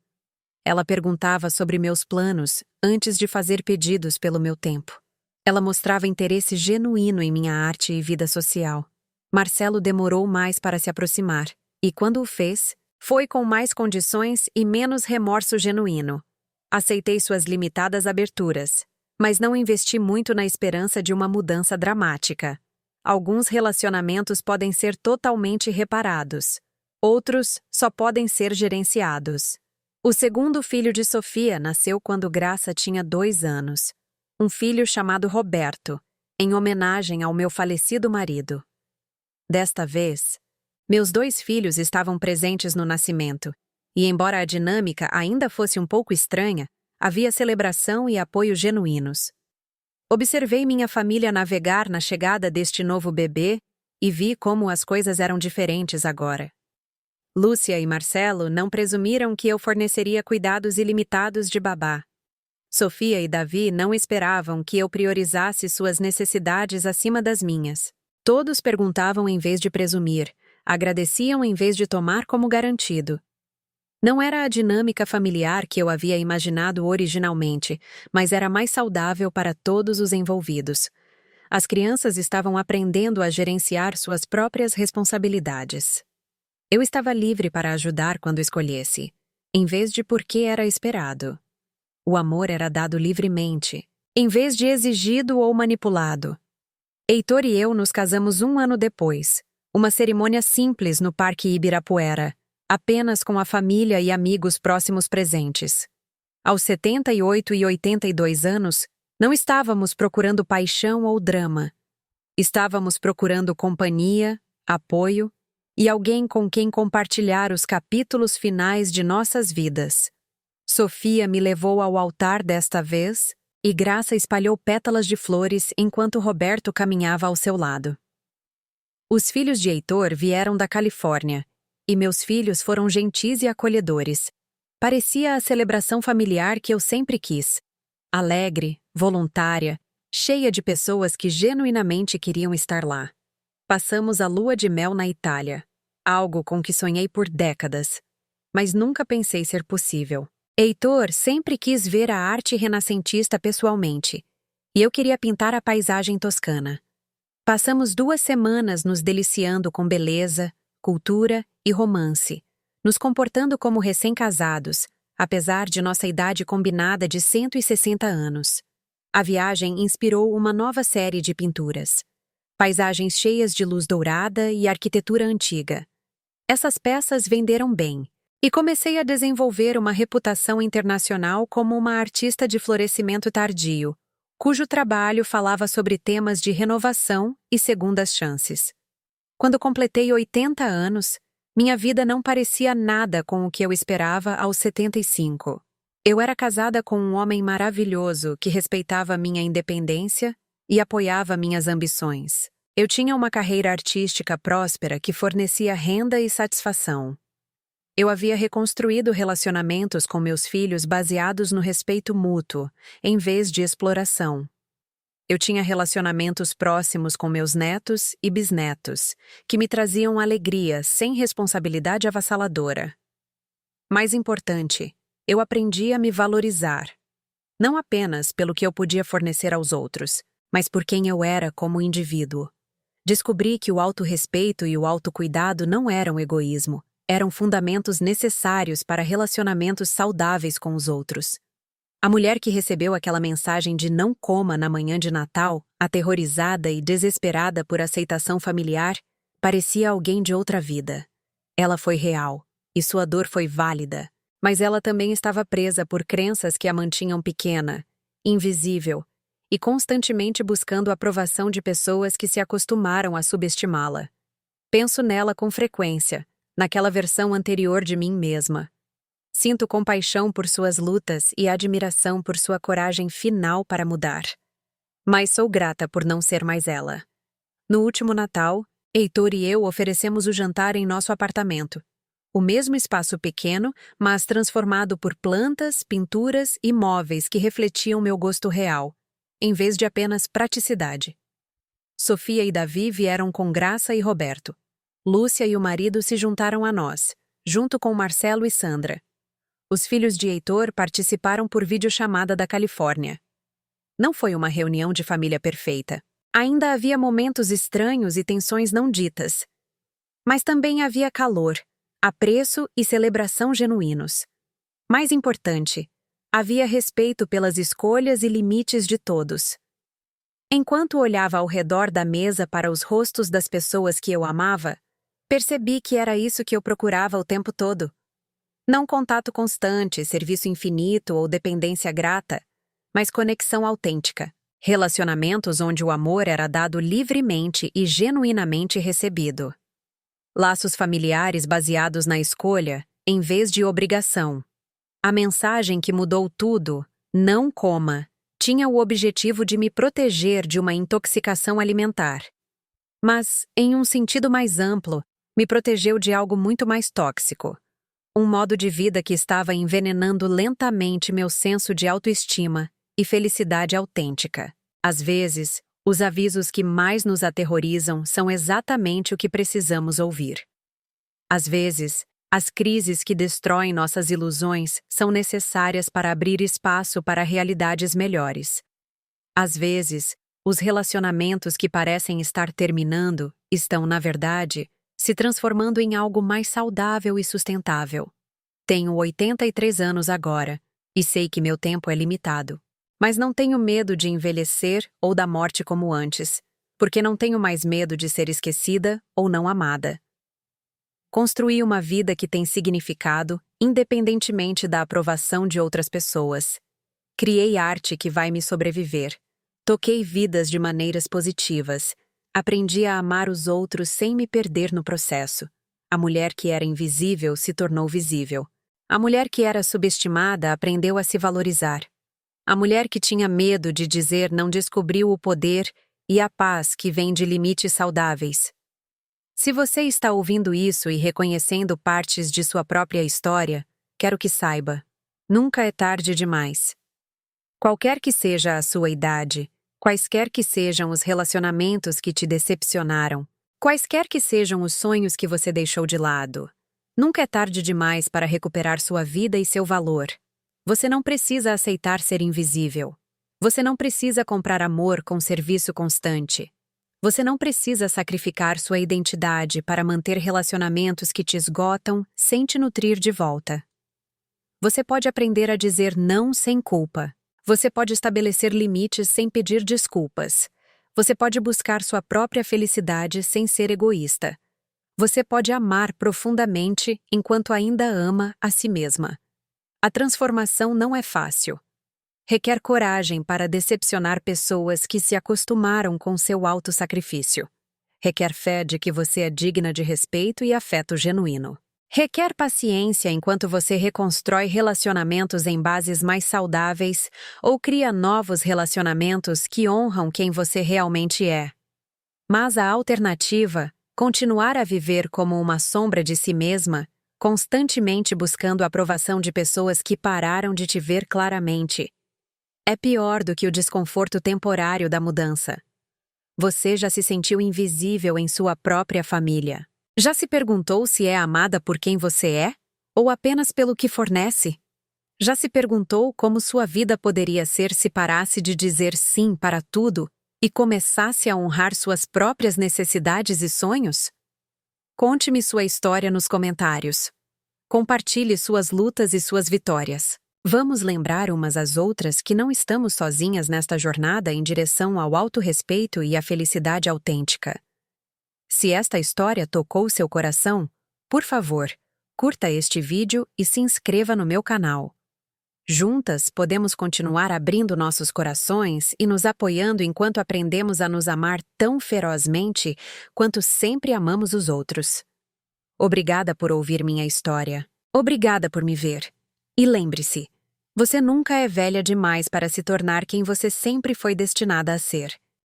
Ela perguntava sobre meus planos antes de fazer pedidos pelo meu tempo. Ela mostrava interesse genuíno em minha arte e vida social. Marcelo demorou mais para se aproximar, e quando o fez, foi com mais condições e menos remorso genuíno. Aceitei suas limitadas aberturas, mas não investi muito na esperança de uma mudança dramática. Alguns relacionamentos podem ser totalmente reparados. Outros só podem ser gerenciados. O segundo filho de Sofia nasceu quando Graça tinha 2 anos. Um filho chamado Roberto, em homenagem ao meu falecido marido. Desta vez, meus 2 filhos estavam presentes no nascimento, e embora a dinâmica ainda fosse um pouco estranha, havia celebração e apoio genuínos. Observei minha família navegar na chegada deste novo bebê e vi como as coisas eram diferentes agora. Lúcia e Marcelo não presumiram que eu forneceria cuidados ilimitados de babá. Sofia e Davi não esperavam que eu priorizasse suas necessidades acima das minhas. Todos perguntavam em vez de presumir, agradeciam em vez de tomar como garantido. Não era a dinâmica familiar que eu havia imaginado originalmente, mas era mais saudável para todos os envolvidos. As crianças estavam aprendendo a gerenciar suas próprias responsabilidades. Eu estava livre para ajudar quando escolhesse, em vez de porque era esperado. O amor era dado livremente, em vez de exigido ou manipulado. Heitor e eu nos casamos 1 ano depois, uma cerimônia simples no Parque Ibirapuera, apenas com a família e amigos próximos presentes. Aos 78 e 82 anos, não estávamos procurando paixão ou drama. Estávamos procurando companhia, apoio e alguém com quem compartilhar os capítulos finais de nossas vidas. Sofia me levou ao altar desta vez e Graça espalhou pétalas de flores enquanto Roberto caminhava ao seu lado. Os filhos de Heitor vieram da Califórnia, e meus filhos foram gentis e acolhedores. Parecia a celebração familiar que eu sempre quis. Alegre, voluntária, cheia de pessoas que genuinamente queriam estar lá. Passamos a lua de mel na Itália, algo com que sonhei por décadas, mas nunca pensei ser possível. Heitor sempre quis ver a arte renascentista pessoalmente, e eu queria pintar a paisagem toscana. Passamos 2 semanas nos deliciando com beleza, cultura e romance, nos comportando como recém-casados, apesar de nossa idade combinada de 160 anos. A viagem inspirou uma nova série de pinturas. Paisagens cheias de luz dourada e arquitetura antiga. Essas peças venderam bem, e comecei a desenvolver uma reputação internacional como uma artista de florescimento tardio, cujo trabalho falava sobre temas de renovação e segundas chances. Quando completei 80 anos, minha vida não parecia nada com o que eu esperava aos 75. Eu era casada com um homem maravilhoso que respeitava minha independência e apoiava minhas ambições. Eu tinha uma carreira artística próspera que fornecia renda e satisfação. Eu havia reconstruído relacionamentos com meus filhos baseados no respeito mútuo, em vez de exploração. Eu tinha relacionamentos próximos com meus netos e bisnetos, que me traziam alegria sem responsabilidade avassaladora. Mais importante, eu aprendi a me valorizar. Não apenas pelo que eu podia fornecer aos outros, mas por quem eu era como indivíduo. Descobri que o autorrespeito e o autocuidado não eram egoísmo, eram fundamentos necessários para relacionamentos saudáveis com os outros. A mulher que recebeu aquela mensagem de não coma na manhã de Natal, aterrorizada e desesperada por aceitação familiar, parecia alguém de outra vida. Ela foi real, e sua dor foi válida, mas ela também estava presa por crenças que a mantinham pequena, invisível, e constantemente buscando a aprovação de pessoas que se acostumaram a subestimá-la. Penso nela com frequência, naquela versão anterior de mim mesma. Sinto compaixão por suas lutas e admiração por sua coragem final para mudar. Mas sou grata por não ser mais ela. No último Natal, Heitor e eu oferecemos o jantar em nosso apartamento. O mesmo espaço pequeno, mas transformado por plantas, pinturas e móveis que refletiam meu gosto real, em vez de apenas praticidade. Sofia e Davi vieram com Graça e Roberto. Lúcia e o marido se juntaram a nós, junto com Marcelo e Sandra. Os filhos de Heitor participaram por videochamada da Califórnia. Não foi uma reunião de família perfeita. Ainda havia momentos estranhos e tensões não ditas. Mas também havia calor, apreço e celebração genuínos. Mais importante, havia respeito pelas escolhas e limites de todos. Enquanto olhava ao redor da mesa para os rostos das pessoas que eu amava, percebi que era isso que eu procurava o tempo todo. Não contato constante, serviço infinito ou dependência grata, mas conexão autêntica. Relacionamentos onde o amor era dado livremente e genuinamente recebido. Laços familiares baseados na escolha, em vez de obrigação. A mensagem que mudou tudo, não coma, tinha o objetivo de me proteger de uma intoxicação alimentar. Mas, em um sentido mais amplo, me protegeu de algo muito mais tóxico. Um modo de vida que estava envenenando lentamente meu senso de autoestima e felicidade autêntica. Às vezes, os avisos que mais nos aterrorizam são exatamente o que precisamos ouvir. Às vezes, as crises que destroem nossas ilusões são necessárias para abrir espaço para realidades melhores. Às vezes, os relacionamentos que parecem estar terminando estão, na verdade, se transformando em algo mais saudável e sustentável. Tenho 83 anos agora, e sei que meu tempo é limitado. Mas não tenho medo de envelhecer ou da morte como antes, porque não tenho mais medo de ser esquecida ou não amada. Construí uma vida que tem significado, independentemente da aprovação de outras pessoas. Criei arte que vai me sobreviver. Toquei vidas de maneiras positivas. Aprendi a amar os outros sem me perder no processo. A mulher que era invisível se tornou visível. A mulher que era subestimada aprendeu a se valorizar. A mulher que tinha medo de dizer não descobriu o poder e a paz que vem de limites saudáveis. Se você está ouvindo isso e reconhecendo partes de sua própria história, quero que saiba: nunca é tarde demais. Qualquer que seja a sua idade, quaisquer que sejam os relacionamentos que te decepcionaram, quaisquer que sejam os sonhos que você deixou de lado, nunca é tarde demais para recuperar sua vida e seu valor. Você não precisa aceitar ser invisível. Você não precisa comprar amor com serviço constante. Você não precisa sacrificar sua identidade para manter relacionamentos que te esgotam sem te nutrir de volta. Você pode aprender a dizer não sem culpa. Você pode estabelecer limites sem pedir desculpas. Você pode buscar sua própria felicidade sem ser egoísta. Você pode amar profundamente enquanto ainda ama a si mesma. A transformação não é fácil. Requer coragem para decepcionar pessoas que se acostumaram com seu autossacrifício. Requer fé de que você é digna de respeito e afeto genuíno. Requer paciência enquanto você reconstrói relacionamentos em bases mais saudáveis ou cria novos relacionamentos que honram quem você realmente é. Mas a alternativa, continuar a viver como uma sombra de si mesma, constantemente buscando a aprovação de pessoas que pararam de te ver claramente, é pior do que o desconforto temporário da mudança. Você já se sentiu invisível em sua própria família. Já se perguntou se é amada por quem você é, ou apenas pelo que fornece? Já se perguntou como sua vida poderia ser se parasse de dizer sim para tudo e começasse a honrar suas próprias necessidades e sonhos? Conte-me sua história nos comentários. Compartilhe suas lutas e suas vitórias. Vamos lembrar umas às outras que não estamos sozinhas nesta jornada em direção ao autorrespeito e à felicidade autêntica. Se esta história tocou seu coração, por favor, curta este vídeo e se inscreva no meu canal. Juntas, podemos continuar abrindo nossos corações e nos apoiando enquanto aprendemos a nos amar tão ferozmente quanto sempre amamos os outros. Obrigada por ouvir minha história. Obrigada por me ver. E lembre-se, você nunca é velha demais para se tornar quem você sempre foi destinada a ser.